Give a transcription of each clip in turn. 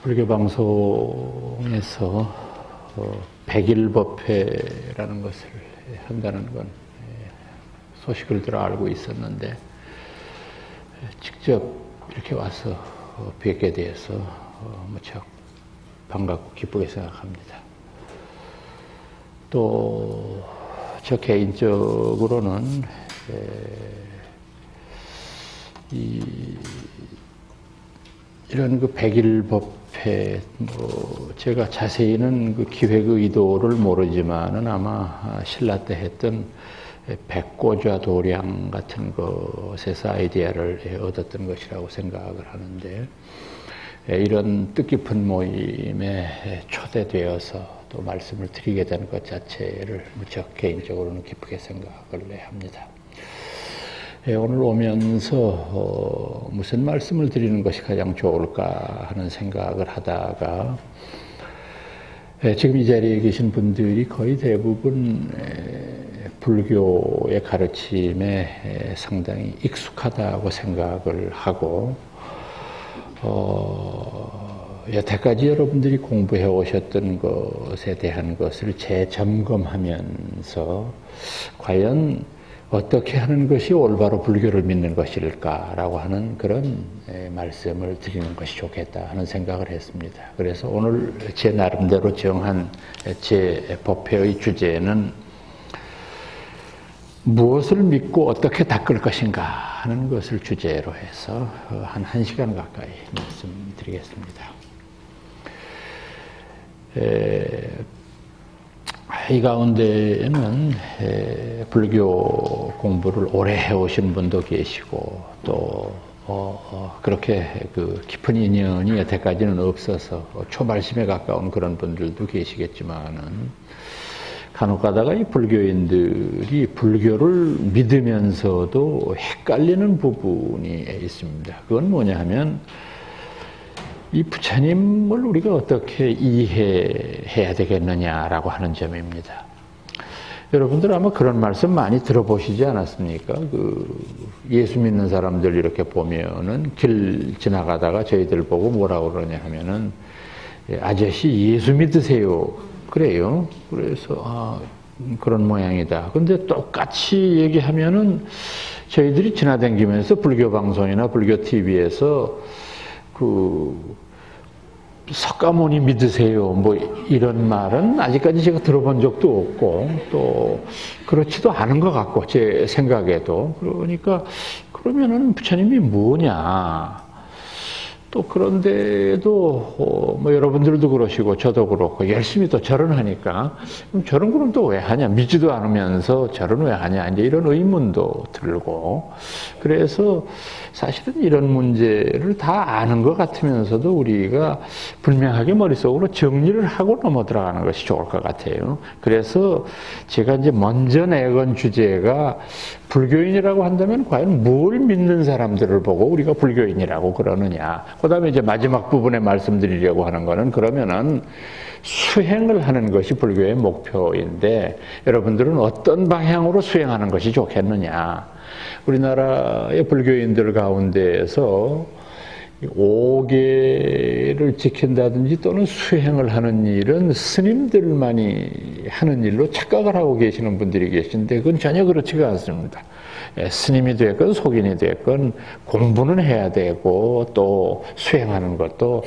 불교 방송에서 백일법회라는 것을 한다는 건 소식을 들어 알고 있었는데 직접 이렇게 와서 뵙게 되어서 무척 반갑고 기쁘게 생각합니다. 또 저 개인적으로는 이런 그 백일법회, 제가 자세히는 그 기획 의도를 모르지만은 아마 신라 때 했던 백고좌 도량 같은 것에서 아이디어를 얻었던 것이라고 생각을 하는데, 이런 뜻깊은 모임에 초대되어서 또 말씀을 드리게 된 것 자체를 무척 개인적으로는 기쁘게 생각을 합니다. 오늘 오면서 무슨 말씀을 드리는 것이 가장 좋을까 하는 생각을 하다가 지금 이 자리에 계신 분들이 거의 대부분 불교의 가르침에 상당히 익숙하다고 생각을 하고 여태까지 여러분들이 공부해 오셨던 것에 대한 것을 재점검하면서 과연 어떻게 하는 것이 올바로 불교를 믿는 것일까라고 하는 그런 말씀을 드리는 것이 좋겠다 하는 생각을 했습니다. 그래서 오늘 제 나름대로 정한 제 법회의 주제는 무엇을 믿고 어떻게 닦을 것인가 하는 것을 주제로 해서 한 1시간 가까이 말씀드리겠습니다. 이 가운데에는 불교 공부를 오래 해오신 분도 계시고 또 그렇게 그 깊은 인연이 여태까지는 없어서 초발심에 가까운 그런 분들도 계시겠지만은 간혹가다가 이 불교인들이 불교를 믿으면서도 헷갈리는 부분이 있습니다. 그건 뭐냐 하면 이 부처님을 우리가 어떻게 이해해야 되겠느냐라고 하는 점입니다. 여러분들 아마 그런 말씀 많이 들어보시지 않았습니까? 그 예수 믿는 사람들 이렇게 보면은 길 지나가다가 저희들 보고 뭐라고 그러냐 하면은 아저씨 예수 믿으세요. 그래요. 그래서 그런 모양이다. 근데 똑같이 얘기하면은 저희들이 지나다니면서 불교 방송이나 불교 TV에서 석가모니 믿으세요. 뭐 이런 말은 아직까지 제가 들어본 적도 없고 또 그렇지도 않은 것 같고 제 생각에도. 그러니까 그러면은 부처님이 뭐냐. 또 그런데도 뭐 여러분들도 그러시고 저도 그렇고 열심히 또 절은하니까 그럼 절은 그럼 또 왜 하냐, 믿지도 않으면서 절은 왜 하냐, 이제 이런 의문도 들고, 그래서 사실은 이런 문제를 다 아는 것 같으면서도 우리가 분명하게 머릿속으로 정리를 하고 넘어 들어가는 것이 좋을 것 같아요. 그래서 제가 이제 먼저 내건 주제가 불교인이라고 한다면 과연 뭘 믿는 사람들을 보고 우리가 불교인이라고 그러느냐. 그 다음에 이제 마지막 부분에 말씀드리려고 하는 거는 그러면은 수행을 하는 것이 불교의 목표인데 여러분들은 어떤 방향으로 수행하는 것이 좋겠느냐. 우리나라의 불교인들 가운데에서 5계를 지킨다든지 또는 수행을 하는 일은 스님들만이 하는 일로 착각을 하고 계시는 분들이 계신데 그건 전혀 그렇지가 않습니다. 스님이 됐건 속인이 됐건 공부는 해야 되고 또 수행하는 것도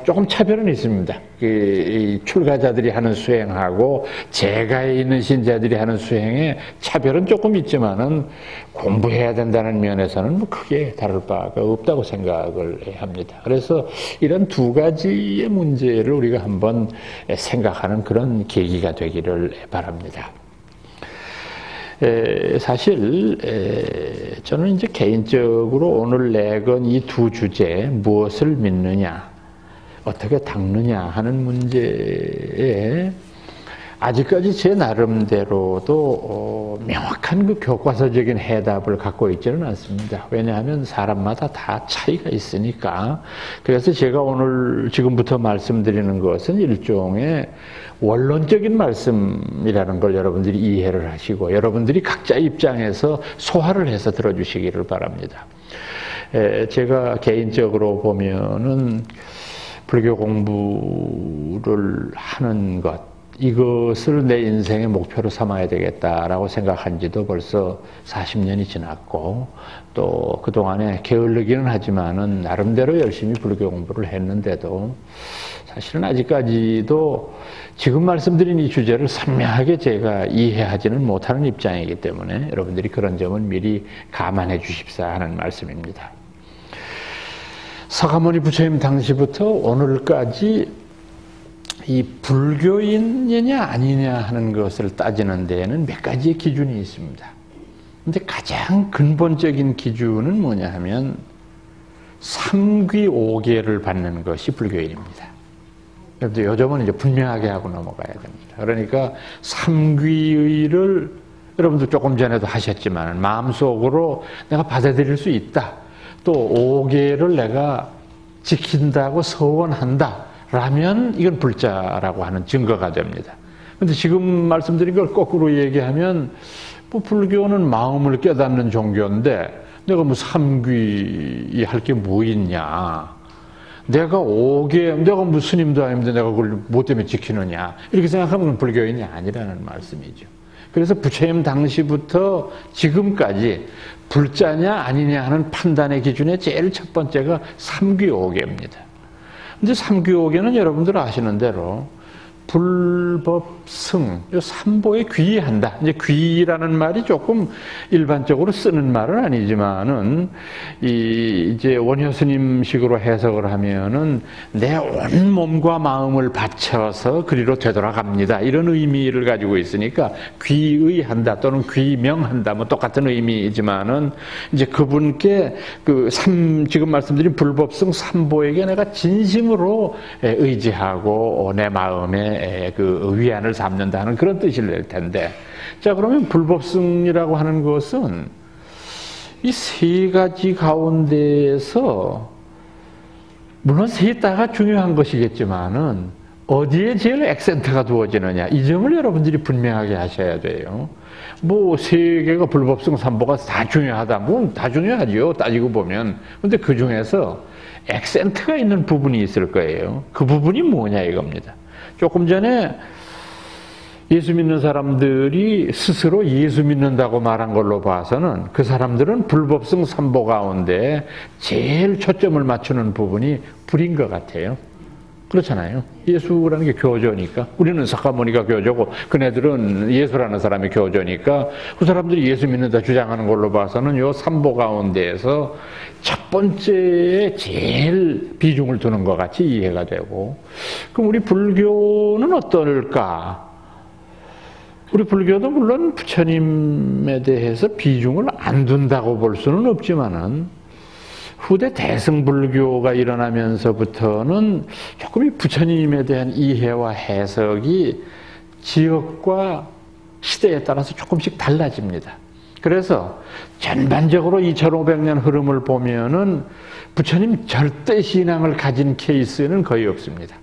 조금 차별은 있습니다. 이 출가자들이 하는 수행하고 재가에 있는 신자들이 하는 수행에 차별은 조금 있지만은 공부해야 된다는 면에서는 뭐 크게 다를 바가 없다고 생각을 합니다. 그래서 이런 두 가지의 문제를 우리가 한번 생각하는 그런 계기가 되기를 바랍니다. 사실 저는 이제 개인적으로 오늘 내건 이 두 주제, 무엇을 믿느냐, 어떻게 닦느냐 하는 문제에 아직까지 제 나름대로도 명확한 그 교과서적인 해답을 갖고 있지는 않습니다. 왜냐하면 사람마다 다 차이가 있으니까. 그래서 제가 오늘 지금부터 말씀드리는 것은 일종의 원론적인 말씀이라는 걸 여러분들이 이해를 하시고 여러분들이 각자 입장에서 소화를 해서 들어주시기를 바랍니다. 제가 개인적으로 보면은 불교 공부를 하는 것, 이것을 내 인생의 목표로 삼아야 되겠다라고 생각한 지도 벌써 40년이 지났고, 또 그동안에 게을르기는 하지만은 나름대로 열심히 불교 공부를 했는데도 사실은 아직까지도 지금 말씀드린 이 주제를 선명하게 제가 이해하지는 못하는 입장이기 때문에 여러분들이 그런 점은 미리 감안해 주십사 하는 말씀입니다. 서가모니 부처님 당시부터 오늘까지 이 불교인이냐 아니냐 하는 것을 따지는 데에는 몇 가지의 기준이 있습니다. 근데 가장 근본적인 기준은 뭐냐 하면 삼귀오계를 받는 것이 불교인입니다. 여러분들 요즘은 이제 분명하게 하고 넘어가야 됩니다. 그러니까 삼귀의를 여러분도 조금 전에도 하셨지만 마음속으로 내가 받아들일 수 있다. 또 오계를 내가 지킨다고 서원한다. 라면 이건 불자라고 하는 증거가 됩니다. 그런데 지금 말씀드린 걸 거꾸로 얘기하면 뭐 불교는 마음을 깨닫는 종교인데 내가 뭐 삼귀 할 게 뭐 있냐. 내가 오계, 내가 뭐 스님도 아닌데 내가 그걸 뭐 때문에 지키느냐. 이렇게 생각하면 불교인이 아니라는 말씀이죠. 그래서 부처님 당시부터 지금까지 불자냐 아니냐 하는 판단의 기준의 제일 첫 번째가 삼귀오계입니다. 근데 삼귀오계는 여러분들 아시는 대로 불법승, 삼보에 귀의한다. 이제 귀의라는 말이 조금 일반적으로 쓰는 말은 아니지만은 이제 원효 스님식으로 해석을 하면은 내 온 몸과 마음을 바쳐서 그리로 되돌아갑니다. 이런 의미를 가지고 있으니까 귀의한다 또는 귀명한다 뭐 똑같은 의미이지만은 이제 그분께 지금 말씀드린 불법승 삼보에게 내가 진심으로 의지하고 내 마음에 그 위안을 삼는다는 그런 뜻이 될 텐데, 자 그러면 불법승이라고 하는 것은 이 세 가지 가운데에서 물론 셋 다가 중요한 것이겠지만은 어디에 제일 액센트가 두어지느냐 이 점을 여러분들이 분명하게 하셔야 돼요. 뭐 세 개가 불법승 삼보가 다 중요하다, 뭐 다 중요하죠 따지고 보면. 근데 그 중에서 액센트가 있는 부분이 있을 거예요. 그 부분이 뭐냐 이겁니다. 조금 전에 예수 믿는 사람들이 스스로 예수 믿는다고 말한 걸로 봐서는 그 사람들은 불법승 삼보 가운데 제일 초점을 맞추는 부분이 불인 것 같아요. 그렇잖아요. 예수라는 게 교조니까. 우리는 사카모니가 교조고 그네들은 예수라는 사람이 교조니까 그 사람들이 예수 믿는다 주장하는 걸로 봐서는 요 삼보 가운데에서 첫 번째에 제일 비중을 두는 것 같이 이해가 되고, 그럼 우리 불교는 어떨까? 우리 불교도 물론 부처님에 대해서 비중을 안 둔다고 볼 수는 없지만은 후대 대승불교가 일어나면서부터는 조금 이 부처님에 대한 이해와 해석이 지역과 시대에 따라서 조금씩 달라집니다. 그래서 전반적으로 2500년 흐름을 보면은 부처님 절대 신앙을 가진 케이스는 거의 없습니다.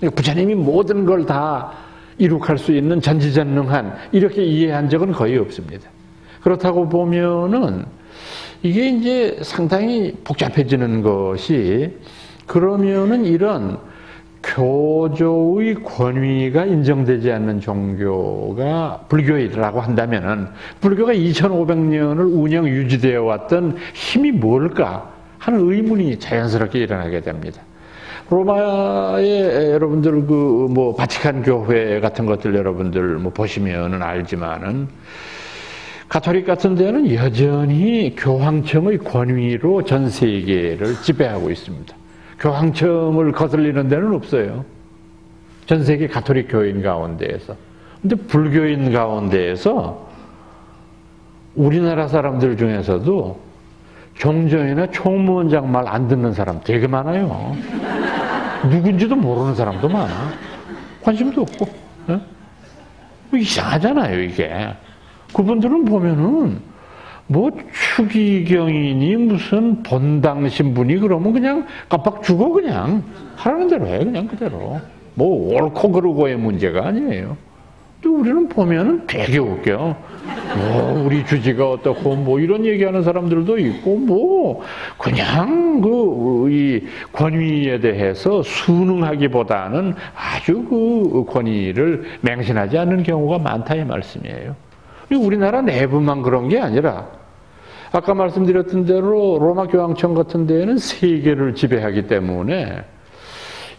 부처님이 모든 걸 다 이룩할 수 있는 전지전능한 이렇게 이해한 적은 거의 없습니다. 그렇다고 보면은 이게 이제 상당히 복잡해지는 것이, 그러면은 이런 교조의 권위가 인정되지 않는 종교가 불교이라고 한다면은 불교가 2500년을 운영 유지되어 왔던 힘이 뭘까 하는 의문이 자연스럽게 일어나게 됩니다. 로마의 여러분들 뭐 바티칸 교회 같은 것들 여러분들 뭐 보시면은 알지만은 가톨릭 같은 데는 여전히 교황청의 권위로 전 세계를 지배하고 있습니다. 교황청을 거슬리는 데는 없어요. 전 세계 가톨릭 교인 가운데에서. 근데 불교인 가운데에서 우리나라 사람들 중에서도 종정이나 총무원장 말 안 듣는 사람 되게 많아요. 누군지도 모르는 사람도 많아. 관심도 없고. 뭐 이상하잖아요, 이게. 그분들은 보면은 뭐 추기경이니 무슨 본당 신분이 그러면 그냥 깜빡 죽어 그냥 하라는 대로 해 그냥 그대로. 뭐 옳고 그르고의 문제가 아니에요. 또 우리는 보면은 되게 웃겨. 뭐 우리 주지가 어떻고 뭐 이런 얘기하는 사람들도 있고 뭐 그냥 이 권위에 대해서 순응하기보다는 아주 그 권위를 맹신하지 않는 경우가 많다 이 말씀이에요. 우리나라 내부만 그런 게 아니라 아까 말씀드렸던 대로 로마 교황청 같은 데에는 세계를 지배하기 때문에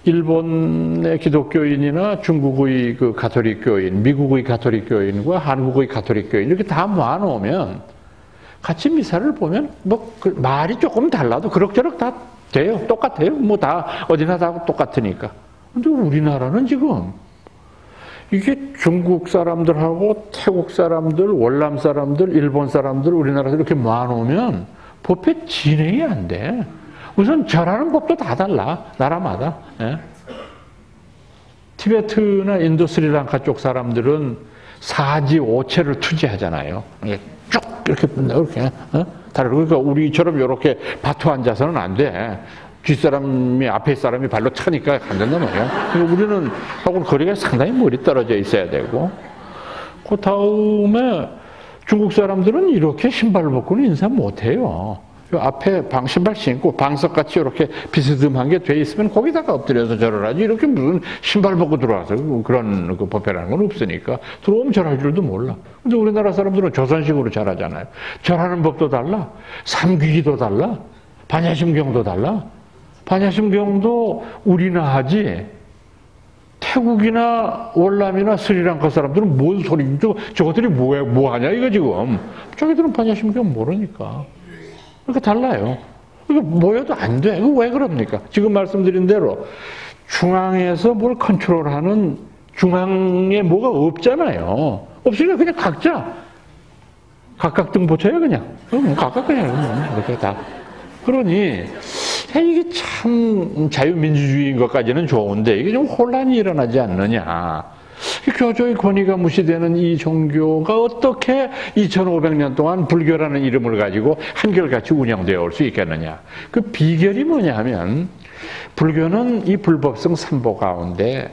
일본의 기독교인이나 중국의 그 가톨릭 교인, 미국의 가톨릭 교인과 한국의 가톨릭 교인 이렇게 다 모아놓으면 같이 미사를 보면 뭐 말이 조금 달라도 그럭저럭 다 돼요. 똑같아요. 뭐 다 어디나 다 똑같으니까. 근데 우리나라는 지금 이게 중국 사람들하고 태국 사람들, 월남 사람들, 일본 사람들 우리나라에서 이렇게 모아놓으면 법회 진행이 안 돼. 우선 절하는 법도 다 달라. 나라마다. 예? 티베트나 인도 스리랑카 쪽 사람들은 사지 오체를 투지하잖아요. 쭉 이렇게 다르고 그러니까 우리처럼 이렇게 바투 앉아서는 안 돼. 뒷사람이 앞에 사람이 발로 차니까 안 된단 말이야. 우리는 하고 거리가 상당히 멀리 떨어져 있어야 되고 그 다음에 중국 사람들은 이렇게 신발 벗고는 인사 못해요. 앞에 신발 신고 방석같이 이렇게 비스듬한 게 돼 있으면 거기다가 엎드려서 절을 하지 이렇게 무슨 신발 벗고 들어와서 그런 그 법회라는 건 없으니까 들어오면 절할 줄도 몰라. 근데 우리나라 사람들은 조선식으로 절하잖아요. 절하는 법도 달라. 삼귀기도 달라. 반야심경도 달라. 반야심경도 우리나 하지 태국이나 월남이나 스리랑카 사람들은 뭔 소리죠? 저것들이 뭐 하냐 이거 지금. 저기들은 반야심경 모르니까. 그러니까 달라요. 이거 모여도 안 돼. 이거 왜 그럽니까? 지금 말씀드린 대로 중앙에서 뭘 컨트롤하는 중앙에 뭐가 없잖아요. 없으니까 그냥 각자 각각 등 붙여요 그냥. 각각 그냥 이렇게 다. 그러니 이게 참 자유민주주의인 것까지는 좋은데 이게 좀 혼란이 일어나지 않느냐. 교조의 권위가 무시되는 이 종교가 어떻게 2500년 동안 불교라는 이름을 가지고 한결같이 운영되어 올 수 있겠느냐. 그 비결이 뭐냐 하면 불교는 이 불법성 삼보 가운데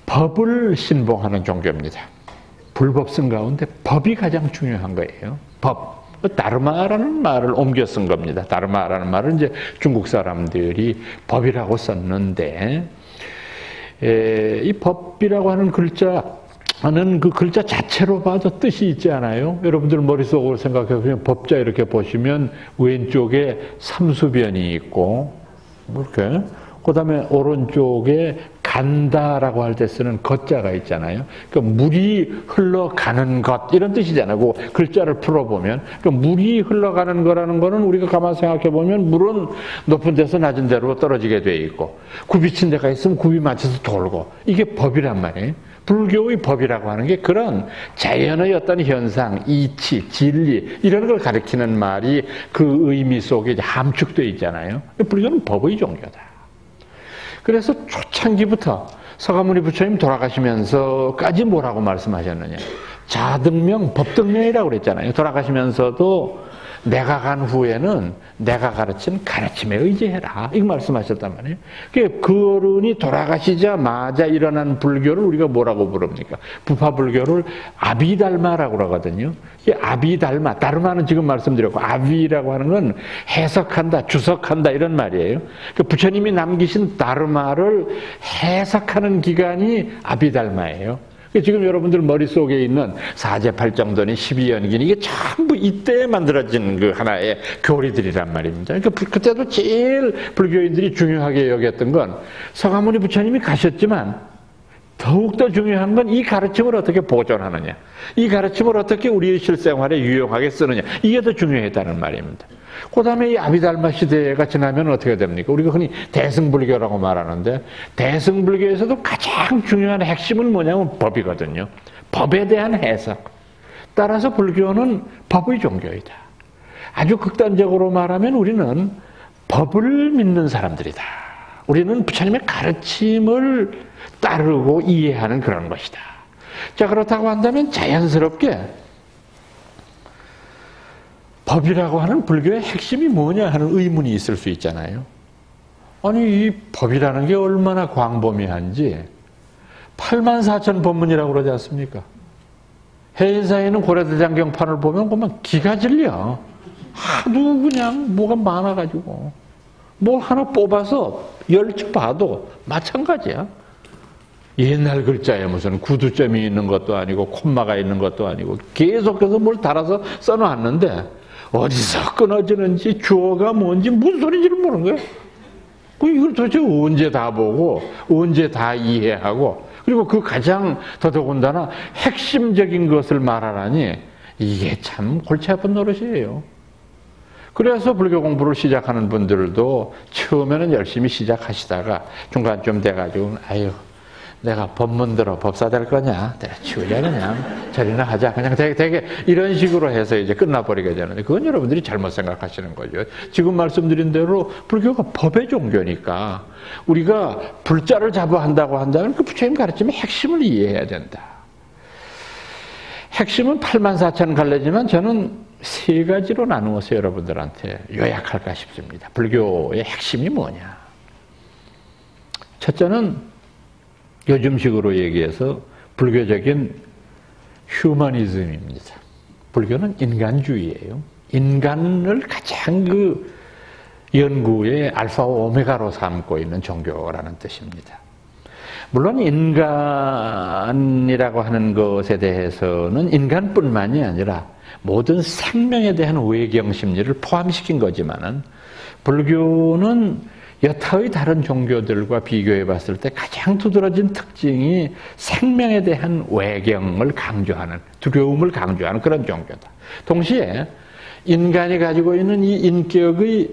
법을 신봉하는 종교입니다. 불법성 가운데 법이 가장 중요한 거예요. 법. 다르마라는 말을 옮겨 쓴 겁니다. 다르마라는 말은 이제 중국 사람들이 법이라고 썼는데 이 법이라고 하는 글자는 그 글자 자체로 봐도 뜻이 있지 않아요? 여러분들 머릿속으로 생각해 보면 법자 이렇게 보시면 왼쪽에 삼수변이 있고 이렇게 그다음에 오른쪽에 간다라고 할 때 쓰는 거자가 있잖아요. 그러니까 물이 흘러가는 것 이런 뜻이잖아요. 그 글자를 풀어보면 그러니까 물이 흘러가는 거라는 거는 우리가 가만히 생각해 보면 물은 높은 데서 낮은 데로 떨어지게 돼 있고 굽이친 데가 있으면 굽이 맞춰서 돌고 이게 법이란 말이에요. 불교의 법이라고 하는 게 그런 자연의 어떤 현상, 이치, 진리 이런 걸 가리키는 말이 그 의미 속에 함축되어 있잖아요. 불교는 법의 종교다. 그래서 초창기부터 서가모니 부처님 돌아가시면서까지 뭐라고 말씀하셨느냐. 자등명, 법등명이라고 그랬잖아요. 돌아가시면서도 내가 간 후에는 내가 가르친 가르침에 의지해라. 이거 말씀하셨단 말이에요. 그 어른이 돌아가시자마자 일어난 불교를 우리가 뭐라고 부릅니까? 부파불교를 아비달마라고 그러거든요. 이 아비달마, 다르마는 지금 말씀드렸고 아비라고 하는 건 해석한다, 주석한다 이런 말이에요. 부처님이 남기신 다르마를 해석하는 기간이 아비달마예요. 지금 여러분들 머릿속에 있는 사제팔정도니 12연기니 이게 전부 이때 만들어진 그 하나의 교리들이란 말입니다. 그러니까 그때도 제일 불교인들이 중요하게 여겼던 건 서가모니 부처님이 가셨지만 더욱더 중요한 건 이 가르침을 어떻게 보존하느냐. 이 가르침을 어떻게 우리의 실생활에 유용하게 쓰느냐. 이게 더 중요했다는 말입니다. 그 다음에 이 아비달마 시대가 지나면 어떻게 됩니까? 우리가 흔히 대승불교라고 말하는데 대승불교에서도 가장 중요한 핵심은 뭐냐면 법이거든요. 법에 대한 해석. 따라서 불교는 법의 종교이다. 아주 극단적으로 말하면 우리는 법을 믿는 사람들이다. 우리는 부처님의 가르침을 따르고 이해하는 그런 것이다. 자, 그렇다고 한다면 자연스럽게 법이라고 하는 불교의 핵심이 뭐냐 하는 의문이 있을 수 있잖아요. 아니, 이 법이라는 게 얼마나 광범위한지 84,000 법문이라고 그러지 않습니까? 해인사에 있는 고려대장경판을 보면 그만 기가 질려. 하도 그냥 뭐가 많아가지고 뭘 하나 뽑아서 열쭉 봐도 마찬가지야. 옛날 글자에 무슨 구두점이 있는 것도 아니고 콤마가 있는 것도 아니고 계속해서 뭘 달아서 써놨는데 어디서 끊어지는지 주어가 뭔지 무슨 소리인지를 모르는 거예요. 이걸 도대체 언제 다 보고 언제 다 이해하고 그리고 그 가장 더더군다나 핵심적인 것을 말하라니 이게 참 골치 아픈 노릇이에요. 그래서 불교 공부를 시작하는 분들도 처음에는 열심히 시작하시다가 중간쯤 돼가지고 아유 내가 법문 들어 법사 될 거냐? 치우자 그냥 저리나 하자 그냥 되게 이런 식으로 해서 이제 끝나버리게 되는데 그건 여러분들이 잘못 생각하시는 거죠. 지금 말씀드린 대로 불교가 법의 종교니까 우리가 불자를 잡아 한다고 한다면 그 부처님 가르침의 핵심을 이해해야 된다. 핵심은 84,000 갈래지만 저는 세 가지로 나누어서 여러분들한테 요약할까 싶습니다. 불교의 핵심이 뭐냐? 첫째는 요즘식으로 얘기해서 불교적인 휴머니즘입니다. 불교는 인간주의예요. 인간을 가장 그 연구의 알파와 오메가로 삼고 있는 종교라는 뜻입니다. 물론 인간이라고 하는 것에 대해서는 인간뿐만이 아니라 모든 생명에 대한 외경 심리를 포함시킨 거지만은 불교는 여타의 다른 종교들과 비교해 봤을 때 가장 두드러진 특징이 생명에 대한 외경을 강조하는, 두려움을 강조하는 그런 종교다. 동시에 인간이 가지고 있는 이 인격의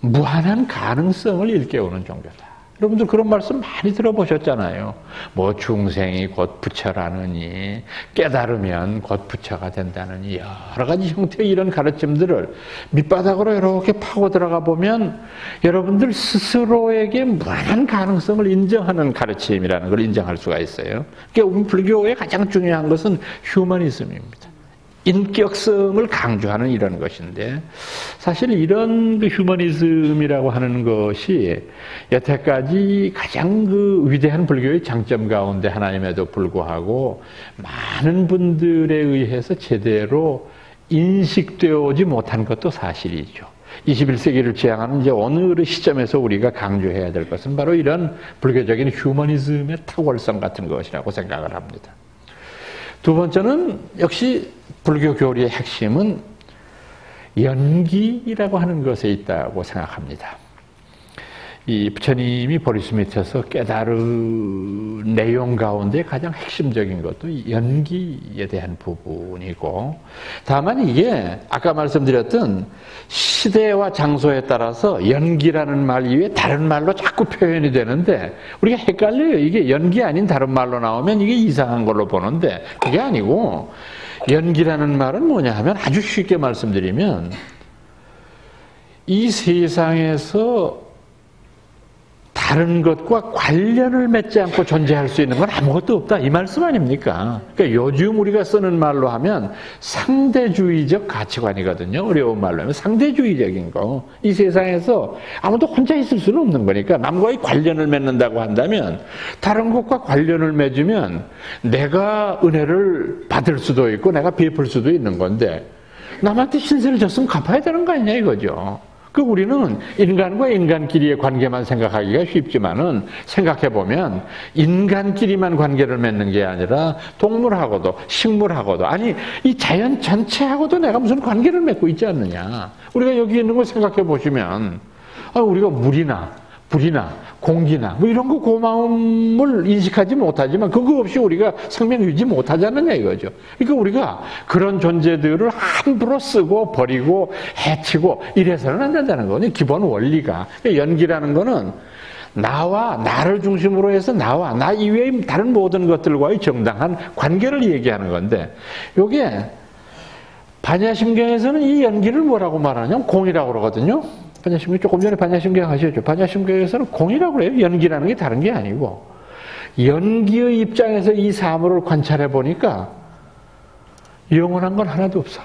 무한한 가능성을 일깨우는 종교다. 여러분들 그런 말씀 많이 들어보셨잖아요. 뭐 중생이 곧 부처라느니 깨달으면 곧 부처가 된다느니 여러 가지 형태의 이런 가르침들을 밑바닥으로 이렇게 파고 들어가 보면 여러분들 스스로에게 무한한 가능성을 인정하는 가르침이라는 걸 인정할 수가 있어요. 그러니까 불교의 가장 중요한 것은 휴머니즘입니다. 인격성을 강조하는 이런 것인데 사실 이런 그 휴머니즘이라고 하는 것이 여태까지 가장 그 위대한 불교의 장점 가운데 하나임에도 불구하고 많은 분들에 의해서 제대로 인식되어 오지 못한 것도 사실이죠. 21세기를 지향하는 이제 어느 시점에서 우리가 강조해야 될 것은 바로 이런 불교적인 휴머니즘의 탁월성 같은 것이라고 생각을 합니다. 두 번째는 역시 불교 교리의 핵심은 연기라고 하는 것에 있다고 생각합니다. 이 부처님이 보리스밑에서 깨달은 내용 가운데 가장 핵심적인 것도 연기에 대한 부분이고 다만 이게 아까 말씀드렸던 시대와 장소에 따라서 연기라는 말 이외에 다른 말로 자꾸 표현이 되는데 우리가 헷갈려요. 이게 연기 아닌 다른 말로 나오면 이게 이상한 걸로 보는데 그게 아니고 연기라는 말은 뭐냐 하면 아주 쉽게 말씀드리면 이 세상에서 다른 것과 관련을 맺지 않고 존재할 수 있는 건 아무것도 없다. 이 말씀 아닙니까? 그러니까 요즘 우리가 쓰는 말로 하면 상대주의적 가치관이거든요. 어려운 말로 하면 상대주의적인 거. 이 세상에서 아무도 혼자 있을 수는 없는 거니까 남과의 관련을 맺는다고 한다면 다른 것과 관련을 맺으면 내가 은혜를 받을 수도 있고 내가 베풀 수도 있는 건데 남한테 신세를 졌으면 갚아야 되는 거 아니냐 이거죠. 그 우리는 인간과 인간끼리의 관계만 생각하기가 쉽지만은 생각해보면 인간끼리만 관계를 맺는 게 아니라 동물하고도 식물하고도 아니 이 자연 전체하고도 내가 무슨 관계를 맺고 있지 않느냐. 우리가 여기 있는 걸 생각해 보시면 우리가 물이나 불이나 공기나 뭐 이런 거 고마움을 인식하지 못하지만 그거 없이 우리가 생명 유지 못하지 않느냐 이거죠. 그러니까 우리가 그런 존재들을 함부로 쓰고 버리고 해치고 이래서는 안 된다는 거거든요. 기본 원리가. 연기라는 거는 나와 나를 중심으로 해서 나와 나 이외의 다른 모든 것들과의 정당한 관계를 얘기하는 건데 요게 반야심경에서는 이 연기를 뭐라고 말하냐면 공이라고 그러거든요. 반야심경 조금 전에 반야심경 하셨죠. 반야심경에서는 공이라고 그래요. 연기라는 게 다른 게 아니고 연기의 입장에서 이 사물을 관찰해 보니까 영원한 건 하나도 없어.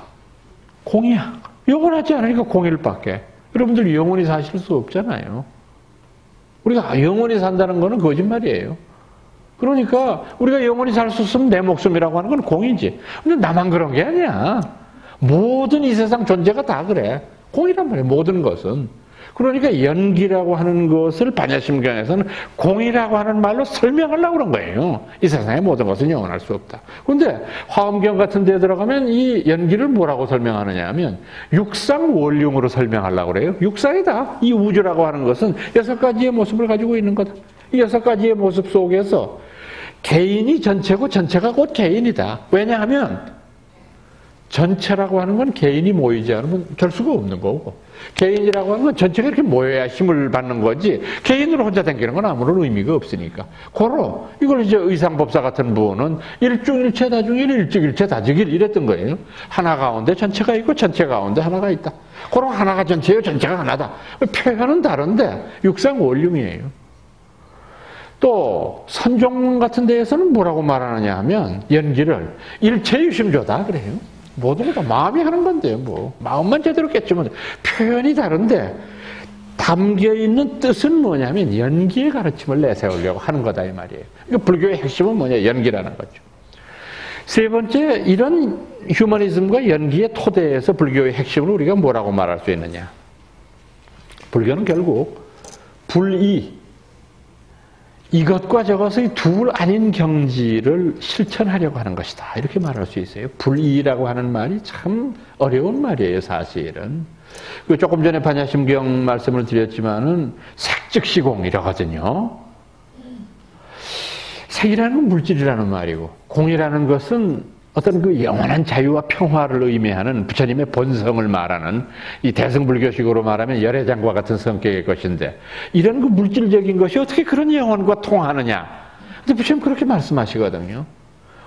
공이야. 영원하지 않으니까 공일 밖에. 여러분들 영원히 사실 수 없잖아요. 우리가 영원히 산다는 거는 거짓말이에요. 그러니까 우리가 영원히 살 수 있으면 내 목숨이라고 하는 건 공이지. 근데 나만 그런 게 아니야. 모든 이 세상 존재가 다 그래. 공이란 말이야, 모든 것은. 그러니까 연기라고 하는 것을 반야심경에서는 공이라고 하는 말로 설명하려고 그런 거예요. 이 세상의 모든 것은 영원할 수 없다. 그런데 화엄경 같은 데에 들어가면 이 연기를 뭐라고 설명하느냐 하면 육상원륜으로 설명하려고 그래요. 육상이다. 이 우주라고 하는 것은 6가지의 모습을 가지고 있는 거다. 이 6가지의 모습 속에서 개인이 전체고 전체가 곧 개인이다. 왜냐하면 전체라고 하는 건 개인이 모이지 않으면 될 수가 없는 거고, 개인이라고 하는 건 전체가 이렇게 모여야 힘을 받는 거지, 개인으로 혼자 다니는 건 아무런 의미가 없으니까. 고로 이걸 이제 의상법사 같은 분은 일중일체 다중일, 일직일체 다직일 이랬던 거예요. 하나 가운데 전체가 있고 전체 가운데 하나가 있다. 고로 하나가 전체예요, 전체가 하나다. 표현은 다른데 육상원륜이에요. 또 선종 같은 데에서는 뭐라고 말하느냐 하면 연기를 일체유심조다 그래요. 모든 거 다 마음이 하는 건데요. 뭐 마음만 제대로 깨치면 표현이 다른데 담겨있는 뜻은 뭐냐면 연기의 가르침을 내세우려고 하는 거다 이 말이에요. 그러니까 불교의 핵심은 뭐냐, 연기라는 거죠. 세 번째, 이런 휴머니즘과 연기의 토대에서 불교의 핵심을 우리가 뭐라고 말할 수 있느냐. 불교는 결국 불이, 이것과 저것의 둘 아닌 경지를 실천하려고 하는 것이다. 이렇게 말할 수 있어요. 불이라고 하는 말이 참 어려운 말이에요, 사실은. 조금 전에 반야심경 말씀을 드렸지만은 색즉시공이라거든요. 색이라는 건 물질이라는 말이고, 공이라는 것은 어떤 그 영원한 자유와 평화를 의미하는 부처님의 본성을 말하는, 이 대승불교식으로 말하면 열애장과 같은 성격의 것인데, 이런 그 물질적인 것이 어떻게 그런 영혼과 통하느냐. 근데 부처님 그렇게 말씀하시거든요.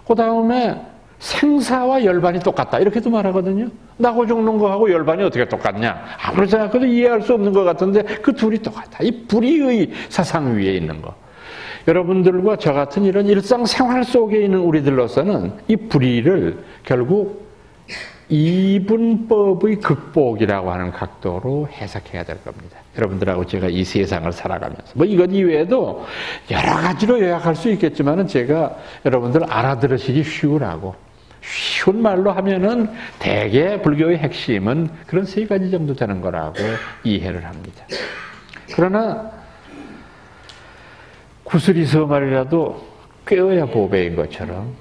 그 다음에 생사와 열반이 똑같다 이렇게도 말하거든요. 나고 죽는 거하고 열반이 어떻게 똑같냐. 아무리 생각해도 이해할 수 없는 것 같은데 그 둘이 똑같다. 이 불의의 사상 위에 있는 거. 여러분들과 저 같은 이런 일상생활 속에 있는 우리들로서는 이 불의를 결국 이분법의 극복이라고 하는 각도로 해석해야 될 겁니다. 여러분들하고 제가 이 세상을 살아가면서 뭐 이것 이외에도 여러 가지로 요약할 수 있겠지만은 제가 여러분들 알아들으시기 쉬우라고, 쉬운 말로 하면은 대개 불교의 핵심은 그런 3가지 정도 되는 거라고 이해를 합니다. 그러나 구슬이서 말이라도 꿰어야 보배인 것처럼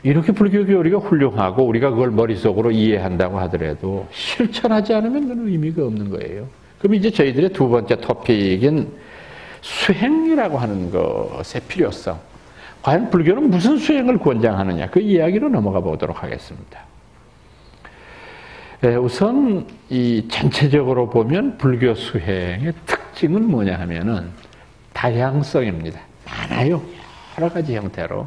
이렇게 불교 교리가 훌륭하고 우리가 그걸 머릿속으로 이해한다고 하더라도 실천하지 않으면 그건 의미가 없는 거예요. 그럼 이제 저희들의 두 번째 토픽인 수행이라고 하는 것의 필요성. 과연 불교는 무슨 수행을 권장하느냐, 그 이야기로 넘어가 보도록 하겠습니다. 우선 이 전체적으로 보면 불교 수행의 특징은 뭐냐 하면은 다양성입니다. 많아요. 여러 가지 형태로.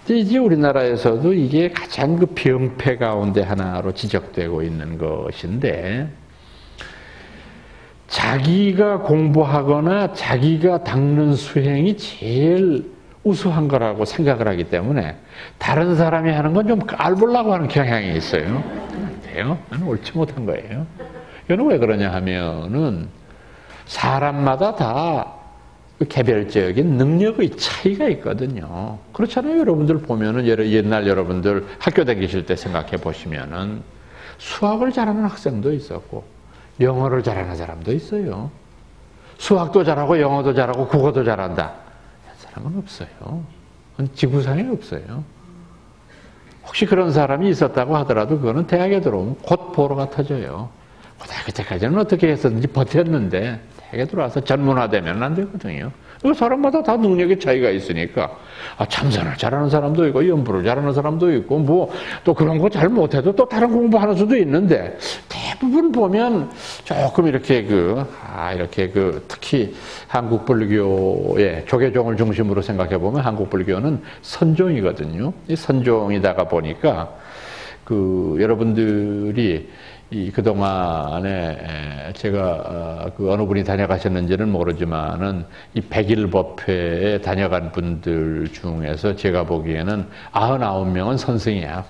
이제 우리나라에서도 이게 가장 그 병폐 가운데 하나로 지적되고 있는 것인데, 자기가 공부하거나 자기가 닦는 수행이 제일 우수한 거라고 생각을 하기 때문에 다른 사람이 하는 건 좀 깔보려고 하는 경향이 있어요. 돼요? 나는 옳지 못한 거예요. 이건 왜 그러냐 하면은 사람마다 다 개별적인 능력의 차이가 있거든요. 그렇잖아요. 여러분들 보면은 옛날 여러분들 학교 다니실 때 생각해 보시면은 수학을 잘하는 학생도 있었고 영어를 잘하는 사람도 있어요. 수학도 잘하고 영어도 잘하고 국어도 잘한다. 이런 사람은 없어요. 지구상에 없어요. 혹시 그런 사람이 있었다고 하더라도 그거는 대학에 들어오면 곧 보로가 터져요. 고등학교 때까지는 어떻게 해서든지 버텼는데 대학에 들어와서 전문화되면 안 되거든요. 그 사람마다 다 능력의 차이가 있으니까 참선을 잘하는 사람도 있고 연부를 잘하는 사람도 있고 뭐 또 그런 거 잘 못해도 또 다른 공부하는 수도 있는데, 대부분 보면 조금 이렇게 이렇게 특히 한국 불교의 조계종을 중심으로 생각해 보면 한국 불교는 선종이거든요. 이 선종이다가 보니까 여러분들이 그동안에 제가 어느 분이 다녀가셨는지는 모르지만은 이 백일법회에 다녀간 분들 중에서 제가 보기에는 99명은 선승이야.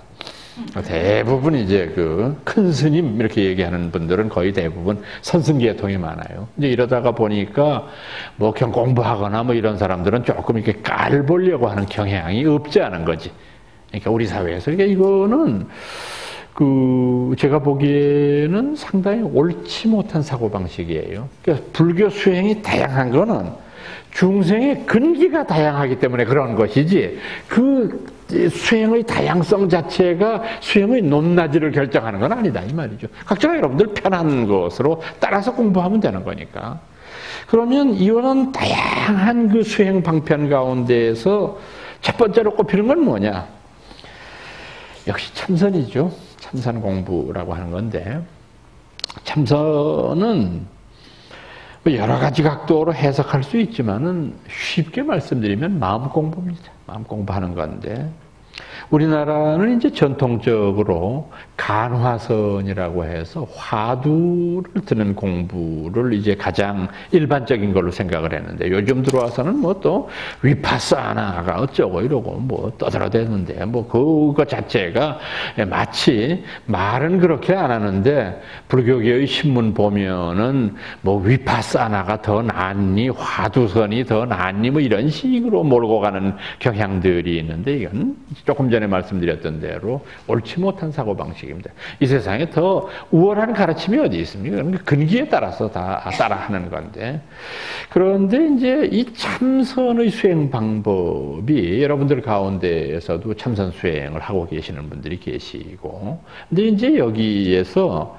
대부분 이제 그 큰 스님 이렇게 얘기하는 분들은 거의 대부분 선승계통이 많아요. 이제 이러다가 보니까 뭐 그냥 공부하거나 뭐 이런 사람들은 조금 이렇게 깔 보려고 하는 경향이 없지 않은 거지. 그러니까 우리 사회에서 그러니까 이거는 그 제가 보기에는 상당히 옳지 못한 사고 방식이에요. 그러니까 불교 수행이 다양한 거는 중생의 근기가 다양하기 때문에 그런 것이지 그 수행의 다양성 자체가 수행의 높낮이를 결정하는 건 아니다 이 말이죠. 각자가 여러분들 편한 것으로 따라서 공부하면 되는 거니까. 그러면 이런 다양한 그 수행 방편 가운데에서 첫 번째로 꼽히는 건 뭐냐? 역시 참선이죠. 참선 공부라고 하는 건데 참선은 여러 가지 각도로 해석할 수 있지만은 쉽게 말씀드리면 마음 공부입니다. 마음 공부하는 건데 우리나라는 이제 전통적으로 간화선이라고 해서 화두를 드는 공부를 이제 가장 일반적인 걸로 생각을 했는데 요즘 들어와서는 뭐 또 위파사나가 어쩌고 이러고 뭐 떠들어대는데 뭐 그거 자체가 마치 말은 그렇게 안 하는데 불교계의 신문 보면은 뭐 위파사나가 더 낫니 화두선이 더 낫니 뭐 이런 식으로 몰고 가는 경향들이 있는데 이건 조금 전에 말씀드렸던 대로 옳지 못한 사고방식입니다. 이 세상에 더 우월한 가르침이 어디 있습니까? 근기에 따라서 다 따라하는 건데. 그런데 이제 이 참선의 수행 방법이 여러분들 가운데에서도 참선 수행을 하고 계시는 분들이 계시고. 근데 이제 여기에서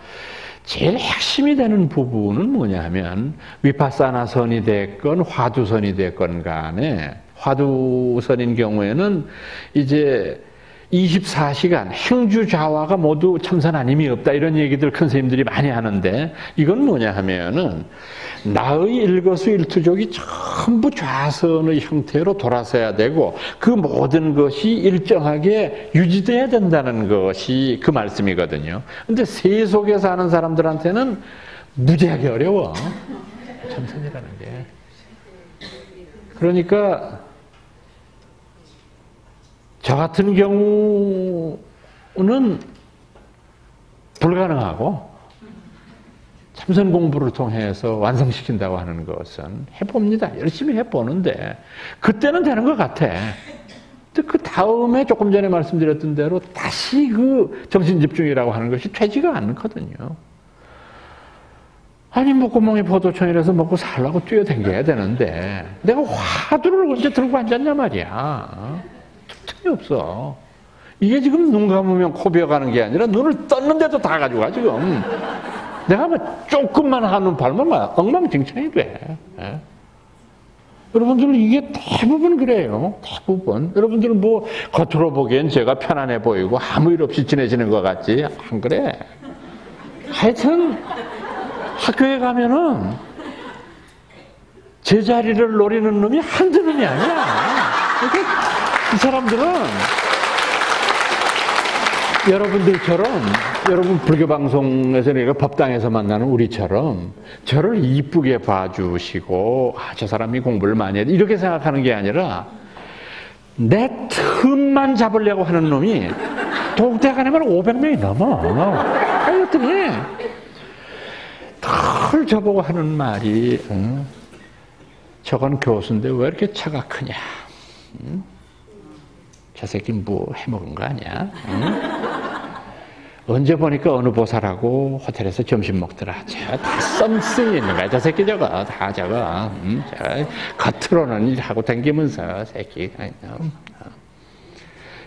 제일 핵심이 되는 부분은 뭐냐 하면 위파사나선이 됐건 화두선이 됐건 간에 화두선인 경우에는 이제 24시간 행주좌화가 모두 참선 아님이 없다 이런 얘기들 큰 스님들이 많이 하는데 이건 뭐냐 하면은 나의 일거수일투족이 전부 좌선의 형태로 돌아서야 되고 그 모든 것이 일정하게 유지돼야 된다는 것이 그 말씀이거든요. 근데 세속에 사는 사람들한테는 무지하게 어려워. 참선이라는 게. 그러니까 저 같은 경우는 불가능하고 참선 공부를 통해서 완성시킨다고 하는 것은 해봅니다. 열심히 해보는데 그때는 되는 것 같아. 그 다음에 조금 전에 말씀드렸던 대로 다시 그 정신집중이라고 하는 것이 되지가 않거든요. 아니 뭐 구멍에 포도청이라서 먹고 살라고 뛰어댕겨야 되는데 내가 화두를 언제 들고 앉았냐 말이야. 틈이 없어. 이게 지금 눈 감으면 코 비어가는 게 아니라 눈을 떴는데도 다 가져가 지금. 내가 뭐 조금만 한눈 팔면 막 엉망진창이 돼. 예? 여러분들은 이게 대부분 그래요. 대부분. 여러분들은 뭐 겉으로 보기엔 제가 편안해 보이고 아무 일 없이 지내시는 것 같지? 안 그래. 하여튼 학교에 가면은 제자리를 노리는 놈이 한두 놈이 아니야. 그러니까 이 사람들은 여러분들처럼 여러분 불교 방송에서 내가 법당에서 만나는 우리처럼 저를 이쁘게 봐주시고 저 사람이 공부를 많이 했다 이렇게 생각하는 게 아니라 내 틈만 잡으려고 하는 놈이 동대가 가면 500명이 넘어. 그랬더니 늘 저보고 하는 말이 저건 교수인데 왜 이렇게 차가 크냐. 저 새끼 뭐 해먹은 거 아니야? 언제 보니까 어느 보살하고 호텔에서 점심 먹더라. 다 썸씽이 있는 거야. 저 새끼 저거 다 저거. 겉으로는 일하고 다니면서 새끼.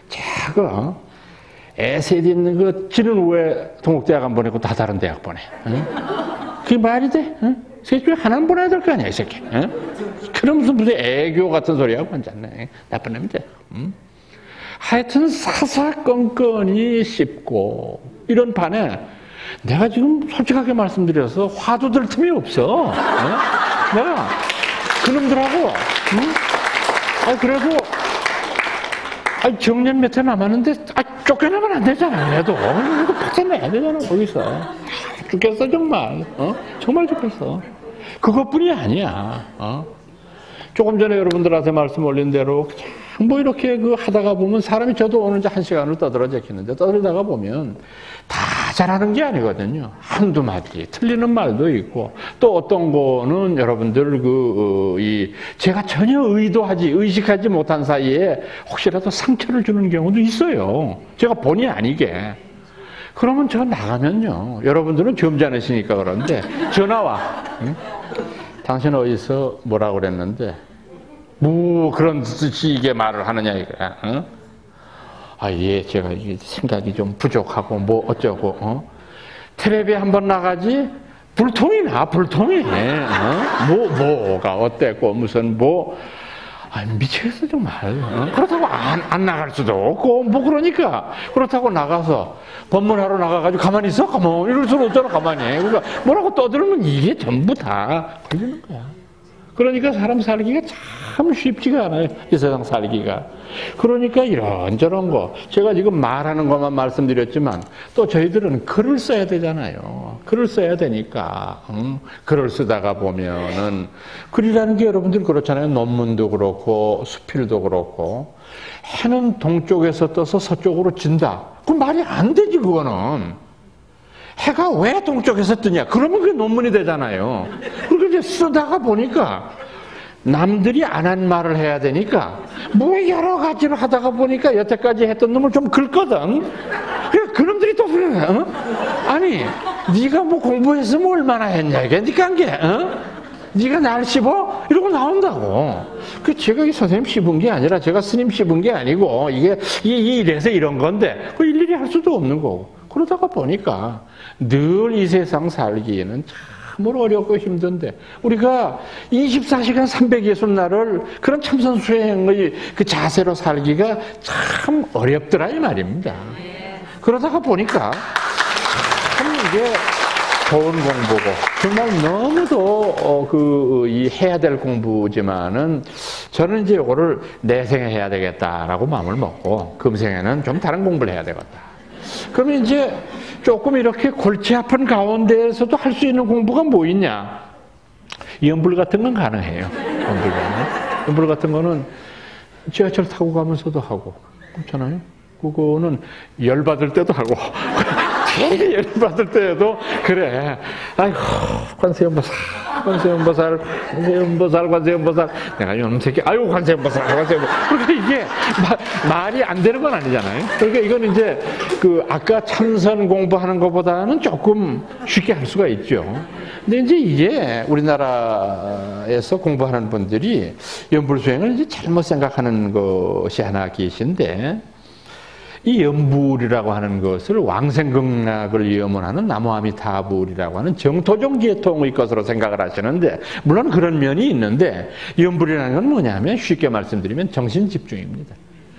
저거 에셋 있는 거 지는 왜 동국대학 안 보내고 다 다른 대학 보내? 그게 말이 돼? 셋 중에 하나는 보내야 될 거 아니야 이 새끼. 그럼 무슨 애교 같은 소리하고 앉았네. 나쁜 놈인데. 하여튼 사사건건이 씹고 이런 판에 내가 지금 솔직하게 말씀드려서 화두 들 틈이 없어. 내가 그놈들하고 그래도 정년 몇 해 남았는데 쫓겨나면 안 되잖아. 얘도 이거 파산내야 되잖아 거기서. 죽겠어 정말. 정말 죽겠어. 그것뿐이 아니야. 조금 전에 여러분들한테 말씀 올린 대로 그냥 뭐 이렇게 그 하다가 보면 사람이 저도 오늘 이제 1시간을 떠들어져 있는데 떠들다가 보면 다 잘하는 게 아니거든요. 한두 마디 틀리는 말도 있고 또 어떤 거는 여러분들 제가 전혀 의식하지 못한 사이에 혹시라도 상처를 주는 경우도 있어요. 제가 본의 아니게. 그러면 저 나가면요. 여러분들은 점잖으시니까 그런데 전화 와. 응? 당신 어디서 뭐라고 그랬는데 뭐 그런 식의 말을 하느냐 이거야. 응? 아, 예, 제가 이게 생각이 좀 부족하고 뭐 어쩌고. 텔레비에 한번 나가지 불통이 나 불통이. 뭐가 어땠고 무슨 뭐. 아, 미치겠어 정말. 그렇다고 안 나갈 수도 없고 뭐 그러니까 그렇다고 나가서 법문하러 나가가지고 가만히 있어? 가만히 이럴 수는 없잖아. 가만히. 그러니까 뭐라고 떠들면 이게 전부 다 걸리는 거야. 그러니까 사람 살기가 참 쉽지가 않아요. 이 세상 살기가. 그러니까 이런저런 거 제가 지금 말하는 것만 말씀드렸지만 또 저희들은 글을 써야 되잖아요. 글을 써야 되니까 글을 쓰다가 보면은 글이라는 게 여러분들 그렇잖아요. 논문도 그렇고 수필도 그렇고 해는 동쪽에서 떠서 서쪽으로 진다. 그 말이 안 되지 그거는. 해가 왜 동쪽에서 뜨냐? 그러면 그게 논문이 되잖아요. 그리고 이제 쓰다가 보니까 남들이 안 한 말을 해야 되니까 뭐 여러 가지로 하다가 보니까 여태까지 했던 놈을 좀 긁거든. 그놈들이 또 그래. 아니 네가 뭐 공부했으면 얼마나 했냐 이게 니까 한 게. 네가 날 씹어? 이러고 나온다고. 그 제가 이 선생님 씹은 게 아니라 제가 스님 씹은 게 아니고 이게 이래서 이런 건데 그 일일이 할 수도 없는 거고. 그러다가 보니까 늘 이 세상 살기에는 참으로 어렵고 힘든데 우리가 24시간 360날을 그런 참선수행의 그 자세로 살기가 참 어렵더라 이 말입니다. 그러다가 보니까 참 이게 좋은 공부고 정말 너무도 해야 될 공부지만은 저는 이제 이거를 내생에 해야 되겠다라고 마음을 먹고 금생에는 좀 다른 공부를 해야 되겠다. 그러면 이제 조금 이렇게 골치 아픈 가운데에서도 할 수 있는 공부가 뭐 있냐? 연불 같은 건 가능해요. 연불 같은 거는 지하철 타고 가면서도 하고 그렇잖아요. 그거는 열받을 때도 하고 되게 열받을 때에도 그래. 아이고 관세음보살 내가 이놈 새끼 아이고 관세음보살 그러니까 이게 말이 안 되는 건 아니잖아요. 그러니까 이건 이제 그 아까 참선 공부하는 것보다는 조금 쉽게 할 수가 있죠. 근데 이제 이게 우리나라에서 공부하는 분들이 연불수행을 이제 잘못 생각하는 것이 하나 계신데 이 연불이라고 하는 것을 왕생극락을 염원하는 나무아미타불이라고 하는 정토종 계통의 것으로 생각을 하시는데 물론 그런 면이 있는데 연불이라는 건 뭐냐면 쉽게 말씀드리면 정신집중입니다.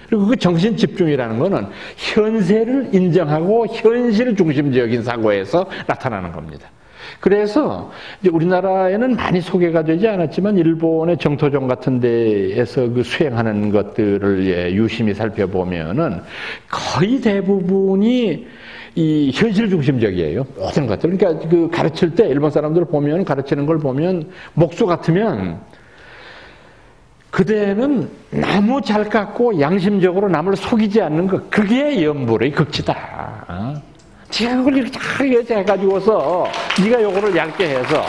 그리고 그 정신집중이라는 것은 현세를 인정하고 현실 중심적인 사고에서 나타나는 겁니다. 그래서 이제 우리나라에는 많이 소개가 되지 않았지만 일본의 정토종 같은 데에서 그 수행하는 것들을 유심히 살펴보면은 거의 대부분이 이 현실 중심적이에요. 모든 것들. 그러니까 그 가르칠 때 일본 사람들 보면 가르치는 걸 보면 목수 같으면 그대는 나무 잘 깎고 양심적으로 남을 속이지 않는 것 그게 연불의 극치다. 지가 그걸 이렇게 잘 해가지고서 네가 요거를 얇게 해서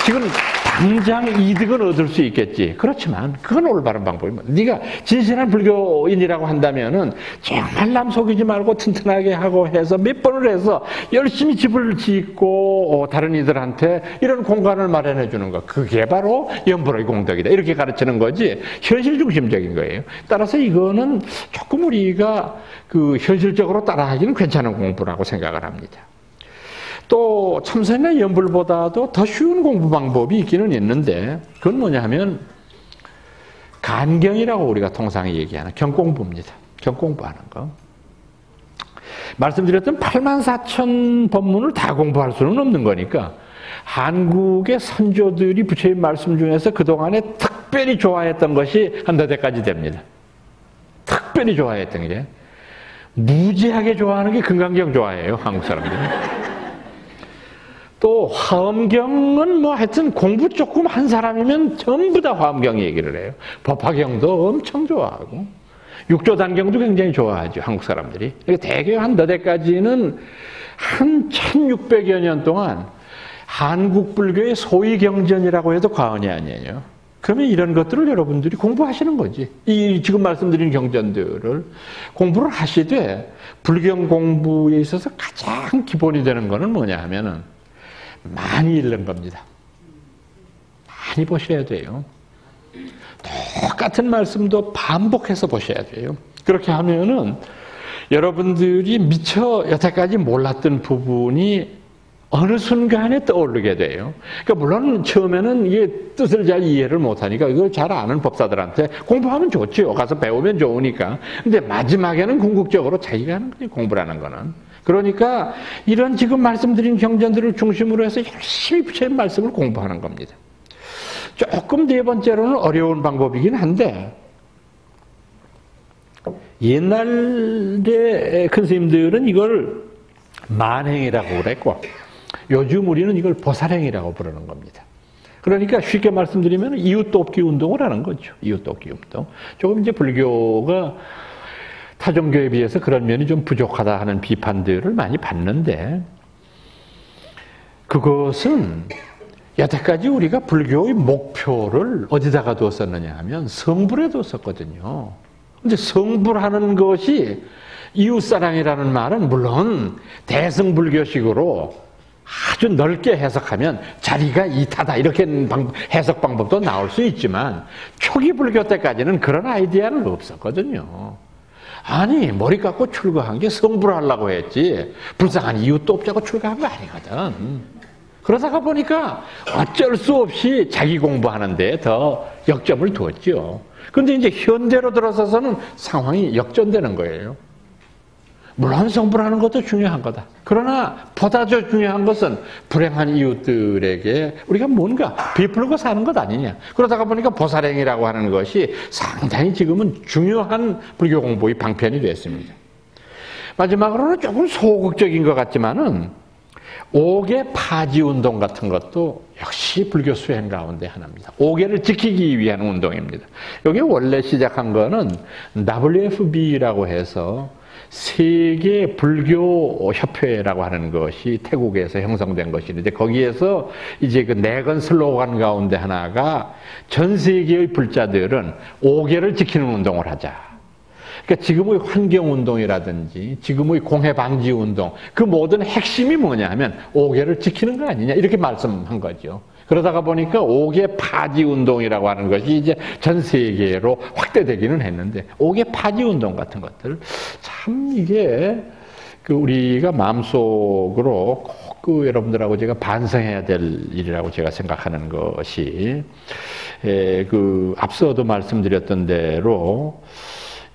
지금 당장 이득은 얻을 수 있겠지. 그렇지만 그건 올바른 방법이면 네가 진실한 불교인이라고 한다면은 정말 남 속이지 말고 튼튼하게 하고 해서 몇 번을 해서 열심히 집을 짓고 다른 이들한테 이런 공간을 마련해 주는 거 그게 바로 연불의 공덕이다. 이렇게 가르치는 거지 현실 중심적인 거예요. 따라서 이거는 조금 우리가 그 현실적으로 따라하기는 괜찮은 공부라고 생각을 합니다. 또 참선의 연불보다도 더 쉬운 공부 방법이 있기는 있는데 그건 뭐냐 하면 간경이라고 우리가 통상 얘기하는 경공부입니다. 경공부하는 거. 말씀드렸던 84,000 법문을 다 공부할 수는 없는 거니까 한국의 선조들이 부처님 말씀 중에서 그동안에 특별히 좋아했던 것이 한 4대까지 됩니다. 특별히 좋아했던 게 무지하게 좋아하는 게 금강경 좋아해요. 한국 사람들이. 또 화엄경은 뭐 하여튼 공부 조금 한 사람이면 전부 다 화엄경 얘기를 해요. 법화경도 엄청 좋아하고 육조 단경도 굉장히 좋아하죠. 한국 사람들이. 대개 한 너댓까지는 한 1600여 년 동안 한국 불교의 소위 경전이라고 해도 과언이 아니에요. 그러면 이런 것들을 여러분들이 공부하시는 거지. 이 지금 말씀드린 경전들을 공부를 하시되 불경 공부에 있어서 가장 기본이 되는 거는 뭐냐 하면은 많이 읽는 겁니다. 많이 보셔야 돼요. 똑같은 말씀도 반복해서 보셔야 돼요. 그렇게 하면은 여러분들이 미처 여태까지 몰랐던 부분이 어느 순간에 떠오르게 돼요. 그러니까 물론 처음에는 이게 뜻을 잘 이해를 못하니까 이걸 잘 아는 법사들한테 공부하면 좋죠. 가서 배우면 좋으니까. 근데 마지막에는 궁극적으로 자기가 하는 거예요. 공부라는 거는. 그러니까 이런 지금 말씀드린 경전들을 중심으로 해서 열심히 부처님 말씀을 공부하는 겁니다. 조금 네 번째로는 어려운 방법이긴 한데 옛날에 큰 스님들은 이걸 만행이라고 그랬고 요즘 우리는 이걸 보살행이라고 부르는 겁니다. 그러니까 쉽게 말씀드리면 이웃돕기 운동을 하는 거죠. 이웃돕기 운동. 조금 이제 불교가 타종교에 비해서 그런 면이 좀 부족하다 하는 비판들을 많이 받는데 그것은 여태까지 우리가 불교의 목표를 어디다가 두었었느냐 하면 성불에 두었었거든요. 근데 성불하는 것이 이웃사랑이라는 말은 물론 대승불교식으로 아주 넓게 해석하면 자리가 이타다 이렇게 해석 방법도 나올 수 있지만 초기 불교 때까지는 그런 아이디어는 없었거든요. 아니 머리 깎고 출가한 게 성불하려고 했지 불쌍한 이웃도 없자고 출가한 거 아니거든. 그러다가 보니까 어쩔 수 없이 자기 공부하는 데 더 역점을 두었죠. 그런데 이제 현대로 들어서서는 상황이 역전되는 거예요. 물론 성불하는 것도 중요한 거다. 그러나 보다 더 중요한 것은 불행한 이웃들에게 우리가 뭔가 베풀고 사는 것 아니냐. 그러다가 보니까 보살행이라고 하는 것이 상당히 지금은 중요한 불교 공부의 방편이 됐습니다. 마지막으로는 조금 소극적인 것 같지만은 옥의 파지 운동 같은 것도 역시 불교 수행 가운데 하나입니다. 옥계를 지키기 위한 운동입니다. 여기 원래 시작한 거는 WFB라고 해서 세계 불교 협회라고 하는 것이 태국에서 형성된 것인데 거기에서 이제 그 내건 슬로건 가운데 하나가 전 세계의 불자들은 옥계를 지키는 운동을 하자. 그러니까 지금의 환경운동이라든지 지금의 공해방지운동 그 모든 핵심이 뭐냐 하면 옥계를 지키는 거 아니냐 이렇게 말씀한 거죠. 그러다가 보니까 옥계 파지운동이라고 하는 것이 이제 전 세계로 확대되기는 했는데 옥계 파지운동 같은 것들 참 이게 그 우리가 마음속으로 꼭 그 여러분들하고 제가 반성해야 될 일이라고 제가 생각하는 것이 그 앞서도 말씀드렸던 대로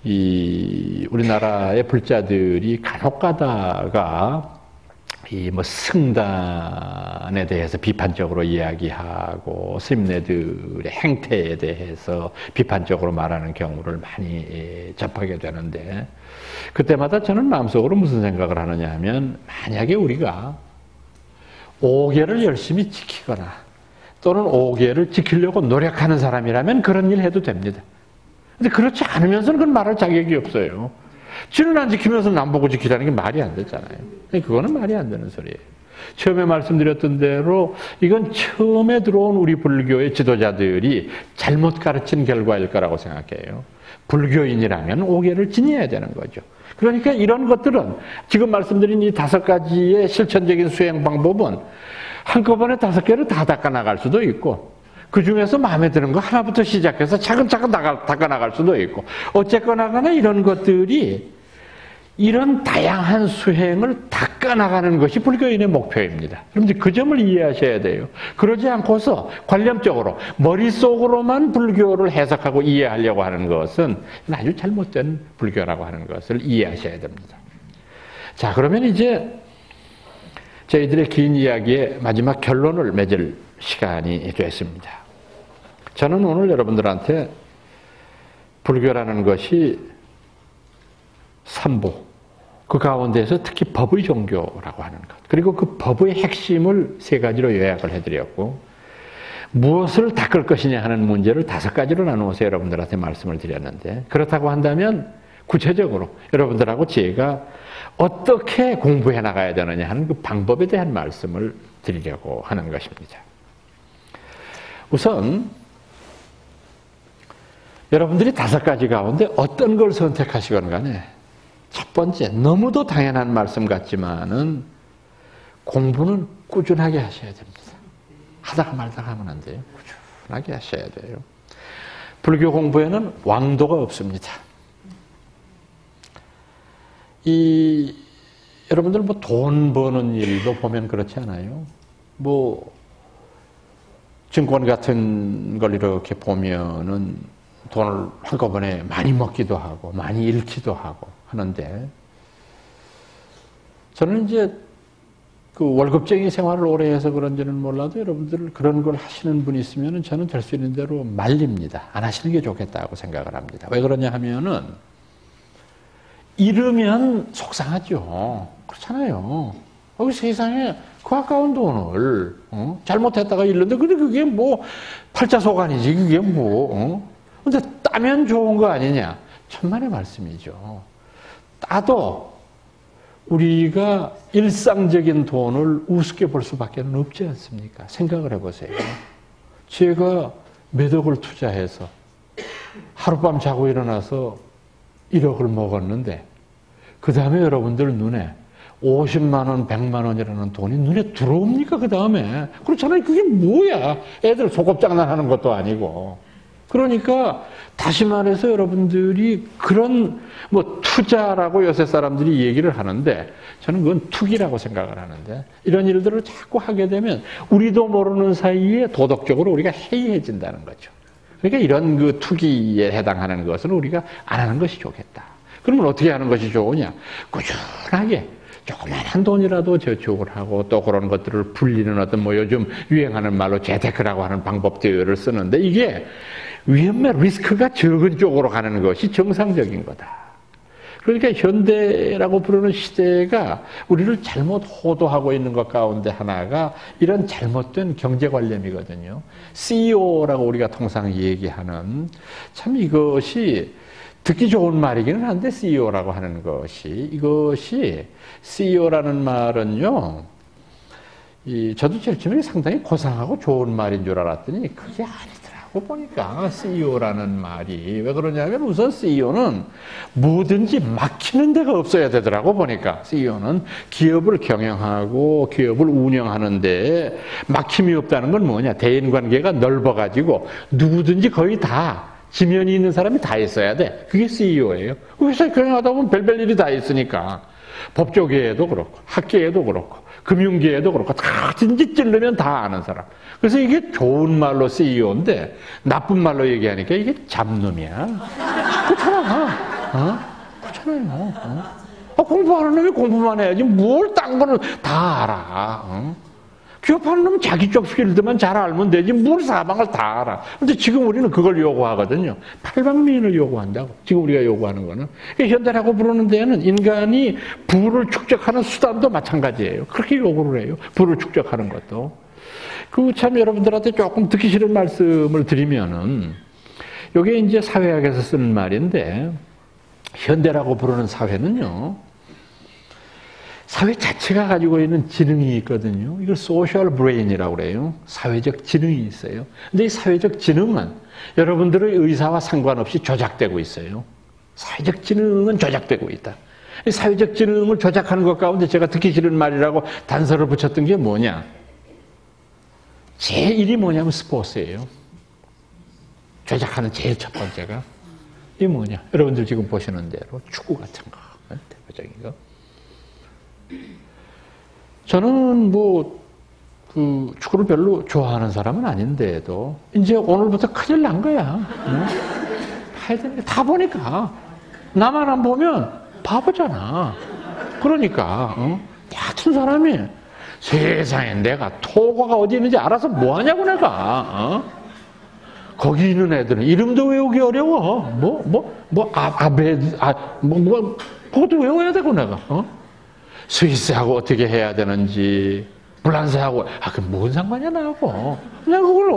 이 우리나라의 불자들이 간혹 가다가 이 뭐 승단에 대해서 비판적으로 이야기하고 스님네들의 행태에 대해서 비판적으로 말하는 경우를 많이 접하게 되는데 그때마다 저는 마음속으로 무슨 생각을 하느냐 하면 만약에 우리가 옥계를 열심히 지키거나 또는 옥계를 지키려고 노력하는 사람이라면 그런 일 해도 됩니다. 근데 그렇지 않으면서는 그건 말할 자격이 없어요. 지는 안 지키면서 남 보고 지키라는 게 말이 안 되잖아요. 그거는 말이 안 되는 소리예요. 처음에 말씀드렸던 대로 이건 처음에 들어온 우리 불교의 지도자들이 잘못 가르친 결과일 거라고 생각해요. 불교인이라면 옥계를 지녀야 되는 거죠. 그러니까 이런 것들은 지금 말씀드린 이 5가지의 실천적인 수행 방법은 한꺼번에 5개를 다 닦아 나갈 수도 있고 그 중에서 마음에 드는 거 하나부터 시작해서 차근차근 닦아 나갈 수도 있고 어쨌거나 간에 이런 것들이 이런 다양한 수행을 닦아 나가는 것이 불교인의 목표입니다. 그런데 그 점을 이해하셔야 돼요. 그러지 않고서 관념적으로 머릿속으로만 불교를 해석하고 이해하려고 하는 것은 아주 잘못된 불교라고 하는 것을 이해하셔야 됩니다. 자, 그러면 이제 저희들의 긴 이야기의 마지막 결론을 맺을 시간이 됐습니다. 저는 오늘 여러분들한테 불교라는 것이 삼보, 그 가운데서 특히 법의 종교라고 하는 것, 그리고 그 법의 핵심을 3가지로 요약을 해드렸고 무엇을 닦을 것이냐 하는 문제를 5가지로 나누어서 여러분들한테 말씀을 드렸는데, 그렇다고 한다면 구체적으로 여러분들하고 제가 어떻게 공부해 나가야 되느냐 하는 그 방법에 대한 말씀을 드리려고 하는 것입니다. 우선 여러분들이 5가지 가운데 어떤 걸 선택하시건 간에 첫 번째, 너무도 당연한 말씀 같지만은 공부는 꾸준하게 하셔야 됩니다. 하다가 말다가 하면 안 돼요. 꾸준하게 하셔야 돼요. 불교 공부에는 왕도가 없습니다. 여러분들 뭐 돈 버는 일도 보면 그렇지 않아요? 뭐 증권 같은 걸 이렇게 보면은 돈을 한꺼번에 많이 먹기도 하고 많이 잃기도 하고 하는데, 저는 이제 그 월급쟁이 생활을 오래 해서 그런지는 몰라도 여러분들 그런 걸 하시는 분이 있으면 저는 될 수 있는 대로 말립니다. 안 하시는 게 좋겠다고 생각을 합니다. 왜 그러냐 하면은 잃으면 속상하죠. 그렇잖아요. 세상에 그 아까운 돈을 잘못했다가 잃는데 그게 뭐 팔자소관이지 그게 뭐. 근데 따면 좋은 거 아니냐. 천만의 말씀이죠. 따도 우리가 일상적인 돈을 우습게 볼 수밖에 없지 않습니까? 생각을 해보세요. 제가 몇 억을 투자해서 하룻밤 자고 일어나서 1억을 먹었는데 그 다음에 여러분들 눈에 50만 원, 100만 원이라는 돈이 눈에 들어옵니까? 그 다음에. 그렇잖아요. 그게 뭐야. 애들 소꿉장난하는 것도 아니고. 그러니까 다시 말해서 여러분들이 그런 뭐 투자라고 요새 사람들이 얘기를 하는데 저는 그건 투기라고 생각을 하는데, 이런 일들을 자꾸 하게 되면 우리도 모르는 사이에 도덕적으로 우리가 해이해진다는 거죠. 그러니까 이런 그 투기에 해당하는 것은 우리가 안 하는 것이 좋겠다. 그러면 어떻게 하는 것이 좋으냐? 꾸준하게 조그만한 돈이라도 저축을 하고 또 그런 것들을 불리는 어떤 뭐 요즘 유행하는 말로 재테크라고 하는 방법들을 쓰는데, 이게 위험의 리스크가 적은 쪽으로 가는 것이 정상적인 거다. 그러니까 현대라고 부르는 시대가 우리를 잘못 호도하고 있는 것 가운데 하나가 이런 잘못된 경제관념이거든요. CEO라고 우리가 통상 얘기하는, 참 이것이 듣기 좋은 말이기는 한데, CEO라고 하는 것이, 이것이 CEO라는 말은요, 저도 제일 처음에 상당히 고상하고 좋은 말인 줄 알았더니 그게 아니더라고 보니까. CEO라는 말이 왜 그러냐면, 우선 CEO는 뭐든지 막히는 데가 없어야 되더라고 보니까. CEO는 기업을 경영하고 기업을 운영하는데 막힘이 없다는 건 뭐냐, 대인관계가 넓어가지고 누구든지 거의 다 지면이 있는 사람이 다 있어야 돼. 그게 CEO예요. 회사 경영하다 보면 별별 일이 다 있으니까. 법조계에도 그렇고 학계에도 그렇고 금융계에도 그렇고 다 진짓 찌르면 다 아는 사람. 그래서 이게 좋은 말로 CEO인데 나쁜 말로 얘기하니까 이게 잡놈이야. 그렇잖아. 그렇잖아요. 공부하는 놈이 공부만 해야지 뭘 딴 거는 다 알아. 기업하는 놈은 자기 쪽 필드만 잘 알면 되지 뭘 사방을 다 알아. 근데 지금 우리는 그걸 요구하거든요. 팔방미인을 요구한다고. 지금 우리가 요구하는 거는. 현대라고 부르는 데에는 인간이 부를 축적하는 수단도 마찬가지예요. 그렇게 요구를 해요. 부를 축적하는 것도. 그 참 여러분들한테 조금 듣기 싫은 말씀을 드리면은, 이게 이제 사회학에서 쓰는 말인데, 현대라고 부르는 사회는요, 사회 자체가 가지고 있는 지능이 있거든요. 이걸 소셜 브레인이라고 그래요. 사회적 지능이 있어요. 근데 이 사회적 지능은 여러분들의 의사와 상관없이 조작되고 있어요. 사회적 지능은 조작되고 있다. 이 사회적 지능을 조작하는 것 가운데 제가 듣기 싫은 말이라고 단서를 붙였던 게 뭐냐? 제1이 뭐냐면 스포츠예요. 조작하는 제일 첫 번째가. 이게 뭐냐? 여러분들 지금 보시는 대로 축구 같은 거. 대표적인 거. 저는 축구를 별로 좋아하는 사람은 아닌데도, 이제 오늘부터 큰일 난 거야. 다 보니까. 나만 안 보면 바보잖아. 그러니까, 같은 사람이 세상에 내가 토고가 어디 있는지 알아서 뭐 하냐고 내가. 거기 있는 애들은 이름도 외우기 어려워. 그것도 외워야 되고 내가. 스위스하고 어떻게 해야 되는지, 불란서하고, 그럼 뭔 상관이야, 나하고. 그냥 그걸,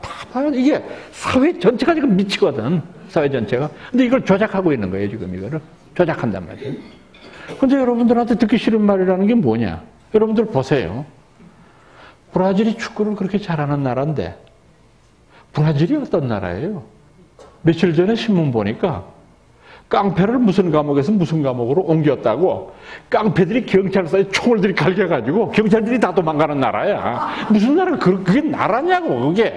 다 봐요. 이게 사회 전체가 지금 미치거든. 사회 전체가. 근데 이걸 조작하고 있는 거예요, 지금 이거를. 조작한단 말이에요. 근데 여러분들한테 듣기 싫은 말이라는 게 뭐냐? 여러분들 보세요. 브라질이 축구를 그렇게 잘하는 나라인데, 브라질이 어떤 나라예요? 며칠 전에 신문 보니까, 깡패를 무슨 감옥에서 무슨 감옥으로 옮겼다고 깡패들이 경찰서에 총을 들이갈겨가지고 경찰들이 다 도망가는 나라야. 무슨 나라, 그게 나라냐고, 그게.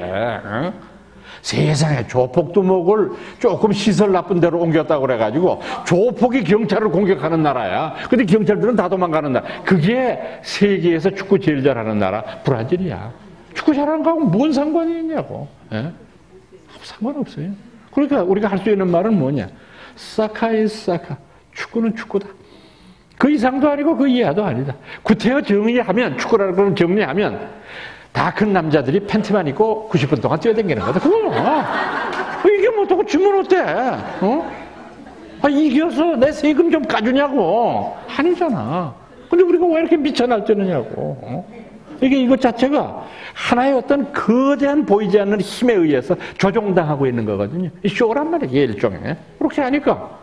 세상에 조폭두목을 조금 시설 나쁜 데로 옮겼다고 그래가지고 조폭이 경찰을 공격하는 나라야. 근데 경찰들은 다 도망가는 나라. 그게 세계에서 축구 제일 잘하는 나라 브라질이야. 축구 잘하는 거하고 뭔 상관이 있냐고. 상관없어요. 그러니까 우리가 할 수 있는 말은 뭐냐? 사카이 사카. 축구는 축구다. 그 이상도 아니고 그 이하도 아니다. 구태여 정리하면, 축구라는 걸 정리하면 다 큰 남자들이 팬티만 입고 90분 동안 뛰어다니는 거다. 이게 뭐라고 주면 어때? 이겨서 내 세금 좀 까주냐고. 아니잖아. 근데 우리가 왜 이렇게 미쳐날뛰느냐고. 이것 자체가 하나의 어떤 거대한 보이지 않는 힘에 의해서 조종당하고 있는 거거든요. 이 쇼란 말이에요, 일종의. 그렇게 하니까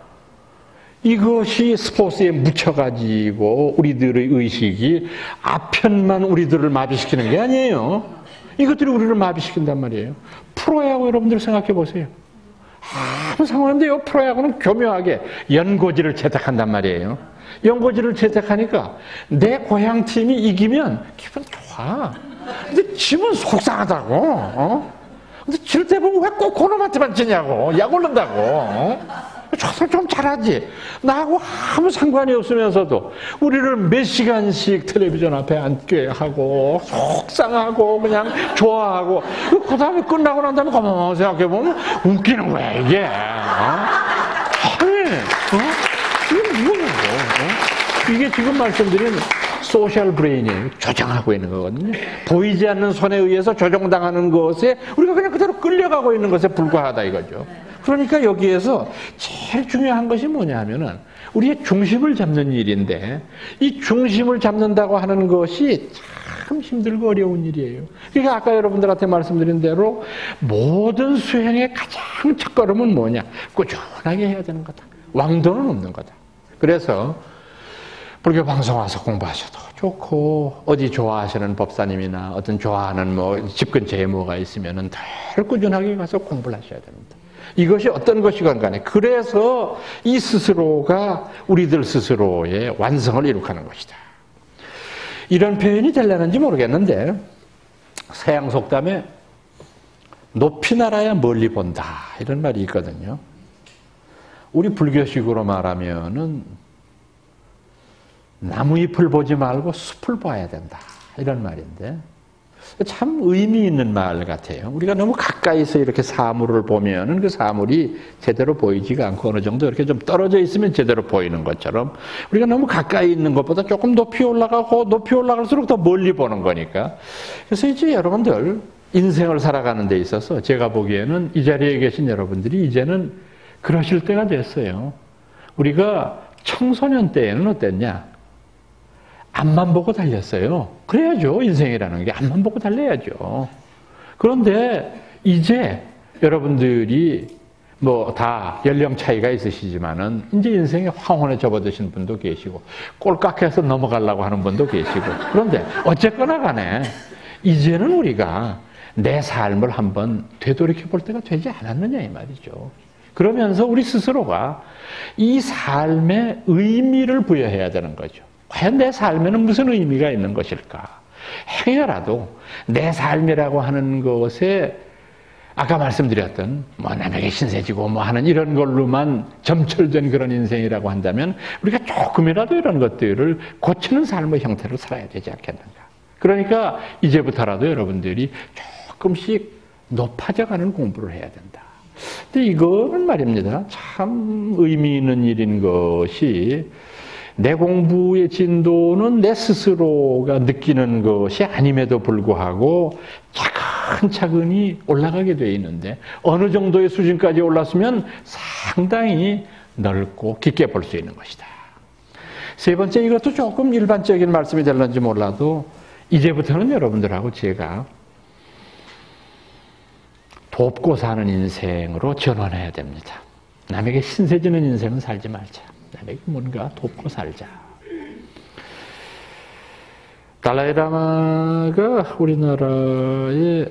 이것이 스포츠에 묻혀가지고 우리들의 의식이 아편만 우리들을 마비시키는 게 아니에요. 이것들이 우리를 마비시킨단 말이에요. 프로야구 여러분들 생각해 보세요. 아무 상관없는데요. 프로야구는 교묘하게 연고지를 채택한단 말이에요. 연고지를 채택하니까 내 고향팀이 이기면 기분 좋아. 근데 지면 속상하다고. 근데 질 때 보면 왜 꼭 그놈한테만 지냐고. 약 올른다고. 저도 좀 잘하지. 나하고 아무 상관이 없으면서도 우리를 몇 시간씩 텔레비전 앞에 앉게 하고 속상하고 그냥 좋아하고 그 다음에 끝나고 난 다음에 가만 생각해보면 웃기는 거야 이게. 이게 뭐냐고. 이게 지금 말씀드린 소셜 브레인이에요. 조정하고 있는 거거든요. 보이지 않는 손에 의해서 조종당하는 것에 우리가 그냥 그대로 끌려가고 있는 것에 불과하다 이거죠. 그러니까 여기에서 제일 중요한 것이 뭐냐 하면은 우리의 중심을 잡는 일인데 이 중심을 잡는다고 하는 것이 참 힘들고 어려운 일이에요. 그러니까 아까 여러분들한테 말씀드린 대로 모든 수행의 가장 첫걸음은 뭐냐? 꾸준하게 해야 되는 거다. 왕도는 없는 거다. 그래서 불교 방송 와서 공부하셔도 좋고 어디 좋아하시는 법사님이나 어떤 좋아하는 집 근처에 뭐가 있으면은 늘 꾸준하게 가서 공부를 하셔야 됩니다. 이것이 어떤 것이건 간에 그래서 이 스스로가 우리들 스스로의 완성을 이룩하는 것이다. 이런 표현이 되려는지 모르겠는데 서양 속담에 높이 날아야 멀리 본다 이런 말이 있거든요. 우리 불교식으로 말하면은 나무잎을 보지 말고 숲을 봐야 된다 이런 말인데 참 의미 있는 말 같아요. 우리가 너무 가까이서 이렇게 사물을 보면은 그 사물이 제대로 보이지가 않고 어느 정도 이렇게 좀 떨어져 있으면 제대로 보이는 것처럼 우리가 너무 가까이 있는 것보다 조금 높이 올라가고 높이 올라갈수록 더 멀리 보는 거니까. 그래서 이제 여러분들 인생을 살아가는 데 있어서 제가 보기에는 이 자리에 계신 여러분들이 이제는 그러실 때가 됐어요. 우리가 청소년 때에는 어땠냐? 앞만 보고 달렸어요. 그래야죠. 인생이라는 게 앞만 보고 달려야죠. 그런데 이제 여러분들이 다 연령 차이가 있으시지만은 이제 인생의 황혼에 접어드신 분도 계시고 꼴깍해서 넘어가려고 하는 분도 계시고 그런데 어쨌거나 간에 이제는 우리가 내 삶을 한번 되돌이켜 볼 때가 되지 않았느냐 이 말이죠. 그러면서 우리 스스로가 이 삶에 의미를 부여해야 되는 거죠. 과연 내 삶에는 무슨 의미가 있는 것일까? 행여라도 내 삶이라고 하는 것에 아까 말씀드렸던 남에게 신세지고 하는 이런 걸로만 점철된 그런 인생이라고 한다면 우리가 조금이라도 이런 것들을 고치는 삶의 형태를 살아야 되지 않겠는가? 그러니까 이제부터라도 여러분들이 조금씩 높아져가는 공부를 해야 된다. 근데 이거는 말입니다. 참 의미 있는 일인 것이 내 공부의 진도는 내 스스로가 느끼는 것이 아님에도 불구하고 차근차근히 올라가게 되어 있는데 어느 정도의 수준까지 올랐으면 상당히 넓고 깊게 볼 수 있는 것이다. 세 번째, 이것도 조금 일반적인 말씀이 될는지 몰라도 이제부터는 여러분들하고 제가 돕고 사는 인생으로 전환해야 됩니다. 남에게 신세지는 인생은 살지 말자. 남에게 뭔가 돕고 살자. 달라이라마가 우리나라에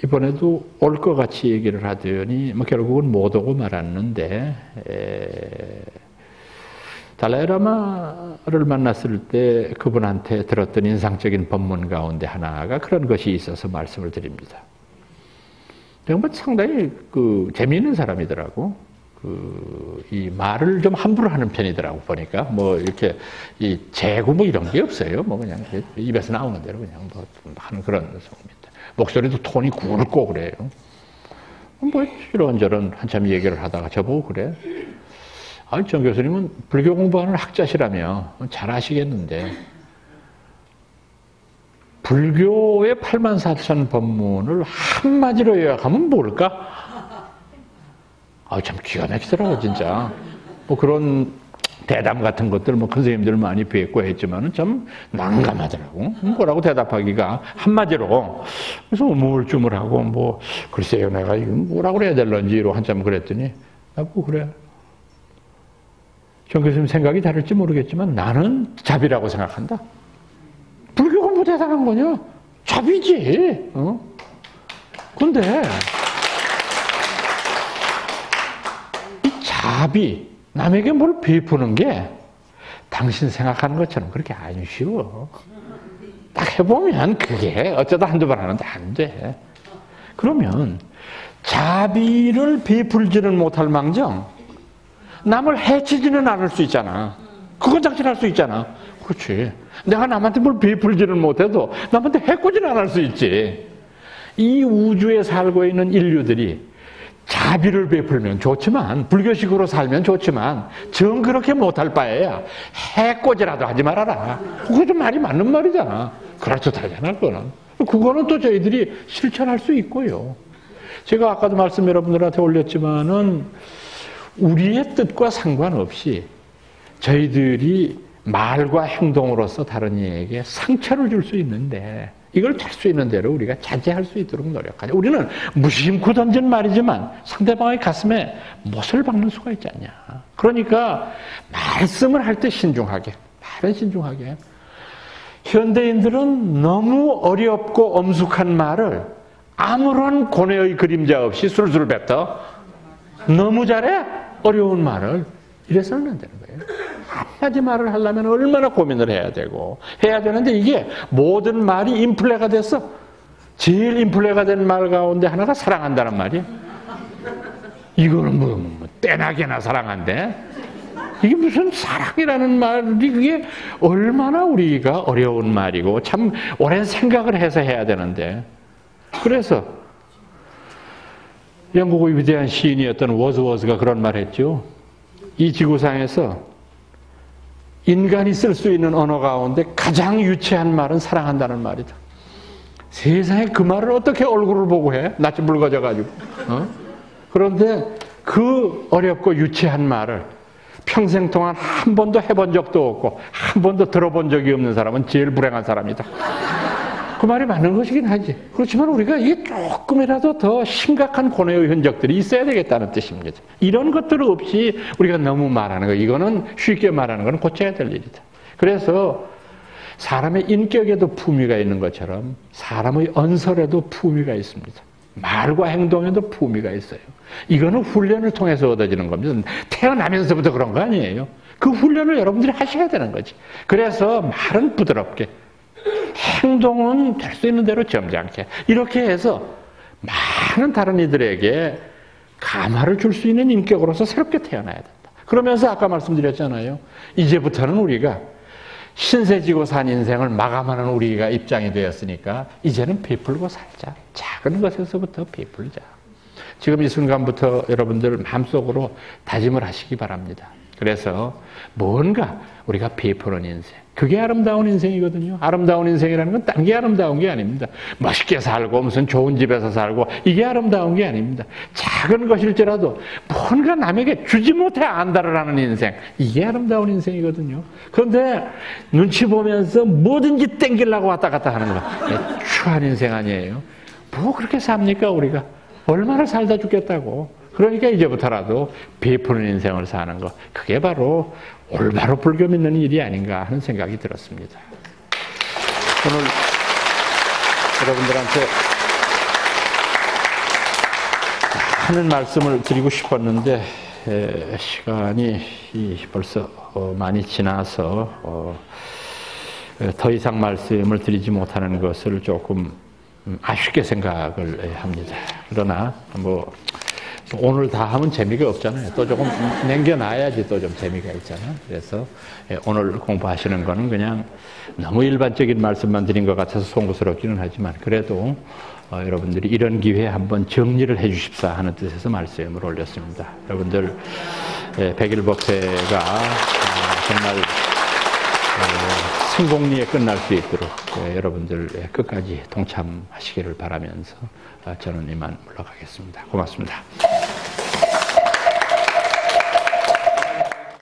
이번에도 올 것 같이 얘기를 하더니 뭐 결국은 못 오고 말았는데, 달라이라마를 만났을 때 그분한테 들었던 인상적인 법문 가운데 하나가 그런 것이 있어서 말씀을 드립니다. 정말 상당히 재미있는 사람이더라고. 이 말을 좀 함부로 하는 편이더라고, 보니까. 뭐, 이렇게, 이 재고 뭐 이런 게 없어요. 뭐, 그냥 입에서 나오는 대로 그냥 뭐 하는 그런 성입니다. 목소리도 톤이 굵고 그래요. 뭐, 이런저런 한참 얘기를 하다가 저보고 그래. 아, 정 교수님은 불교 공부하는 학자시라며 잘 아시겠는데, 불교의 84,000 법문을 한마디로 요약하면 뭘까? 아, 참 기가 막히더라고, 진짜. 뭐 그런 대담 같은 것들, 뭐 큰 선생님들 많이 뵙고 했지만은 참 난감하더라고. 뭐라고 대답하기가 한마디로. 그래서 우물쭈물하고, 뭐, 글쎄요, 내가 이거 뭐라고 해야 될런지로 한참 그랬더니, 뭐 그래. 정 교수님 생각이 다를지 모르겠지만 나는 잡이라고 생각한다. 불교가 뭐 대단한 거냐? 잡이지. 근데, 잡이 남에게 뭘 베푸는 게 당신 생각하는 것처럼 그렇게 안 쉬워. 딱 해보면 그게 어쩌다 한두 번 하는데 안 돼. 그러면 자비를 베풀지는 못할 망정 남을 해치지는 않을 수 있잖아. 그건 작진할 수 있잖아. 그렇지. 내가 남한테 뭘 베풀지는 못해도 남한테 해코지는 않을 수 있지. 이 우주에 살고 있는 인류들이 자비를 베풀면 좋지만, 불교식으로 살면 좋지만, 정 그렇게 못할 바에야 해코지라도 하지 말아라. 그거 좀 말이 맞는 말이잖아. 그렇다잖아, 그거는. 그거는 또 저희들이 실천할 수 있고요. 제가 아까도 말씀 여러분들한테 올렸지만은, 우리의 뜻과 상관없이 저희들이 말과 행동으로서 다른 이에게 상처를 줄 수 있는데, 이걸 될 수 있는 대로 우리가 자제할 수 있도록 노력하자. 우리는 무심코 던진 말이지만 상대방의 가슴에 못을 박는 수가 있지 않냐. 그러니까 말씀을 할 때 신중하게, 말은 신중하게. 현대인들은 너무 어렵고 엄숙한 말을 아무런 고뇌의 그림자 없이 술술 뱉어. 너무 잘해? 어려운 말을. 이래서는 안 되는 거예요. 한마디 말을 하려면 얼마나 고민을 해야 되고 해야 되는데 이게 모든 말이 인플레가 됐어. 제일 인플레가 된 말 가운데 하나가 사랑한다는 말이야. 이거는 뭐 때나게나 사랑한대. 이게 무슨 사랑이라는 말이 그게 얼마나 우리가 어려운 말이고 참 오랜 생각을 해서 해야 되는데. 그래서 영국의 위대한 시인이었던 워즈워스가 그런 말 했죠. 이 지구상에서 인간이 쓸 수 있는 언어 가운데 가장 유치한 말은 사랑한다는 말이다. 세상에 그 말을 어떻게 얼굴을 보고 해? 낯이 붉어져가지고. 그런데 그 어렵고 유치한 말을 평생 동안 한 번도 해본 적도 없고 한 번도 들어본 적이 없는 사람은 제일 불행한 사람이다. 그 말이 맞는 것이긴 하지. 그렇지만 우리가 이게 조금이라도 더 심각한 고뇌의 흔적들이 있어야 되겠다는 뜻입니다. 이런 것들 없이 우리가 너무 말하는 거, 이거는 쉽게 말하는 건 고쳐야 될 일이다. 그래서 사람의 인격에도 품위가 있는 것처럼 사람의 언설에도 품위가 있습니다. 말과 행동에도 품위가 있어요. 이거는 훈련을 통해서 얻어지는 겁니다. 태어나면서부터 그런 거 아니에요. 그 훈련을 여러분들이 하셔야 되는 거지. 그래서 말은 부드럽게, 행동은 될 수 있는 대로 점잖게 이렇게 해서 많은 다른 이들에게 감화를 줄 수 있는 인격으로서 새롭게 태어나야 된다. 그러면서 아까 말씀드렸잖아요. 이제부터는 우리가 신세지고 산 인생을 마감하는 우리가 입장이 되었으니까 이제는 베풀고 살자. 작은 것에서부터 베풀자. 지금 이 순간부터 여러분들 마음속으로 다짐을 하시기 바랍니다. 그래서 뭔가 우리가 베푸는 인생, 그게 아름다운 인생이거든요. 아름다운 인생이라는 건 딴 게 아름다운 게 아닙니다. 멋있게 살고 무슨 좋은 집에서 살고 이게 아름다운 게 아닙니다. 작은 것일지라도 뭔가 남에게 주지 못해 안달을 하는 인생, 이게 아름다운 인생이거든요. 그런데 눈치 보면서 뭐든지 땡기려고 왔다 갔다 하는 거, 추한 인생 아니에요. 뭐 그렇게 삽니까 우리가? 얼마나 살다 죽겠다고. 그러니까 이제부터라도 베푸는 인생을 사는 것, 그게 바로 올바로 불교 믿는 일이 아닌가 하는 생각이 들었습니다. 오늘 여러분들한테 하는 말씀을 드리고 싶었는데 시간이 벌써 많이 지나서 더 이상 말씀을 드리지 못하는 것을 조금 아쉽게 생각을 합니다. 그러나 뭐 오늘 다 하면 재미가 없잖아요. 또 조금 남겨놔야지 또 좀 재미가 있잖아요. 그래서 오늘 공부하시는 거는 그냥 너무 일반적인 말씀만 드린 것 같아서 송구스럽기는 하지만 그래도 여러분들이 이런 기회에 한번 정리를 해 주십사 하는 뜻에서 말씀을 올렸습니다. 여러분들 백일법회가 정말 성공리에 끝날 수 있도록 여러분들 끝까지 동참하시기를 바라면서 저는 이만 물러가겠습니다. 고맙습니다.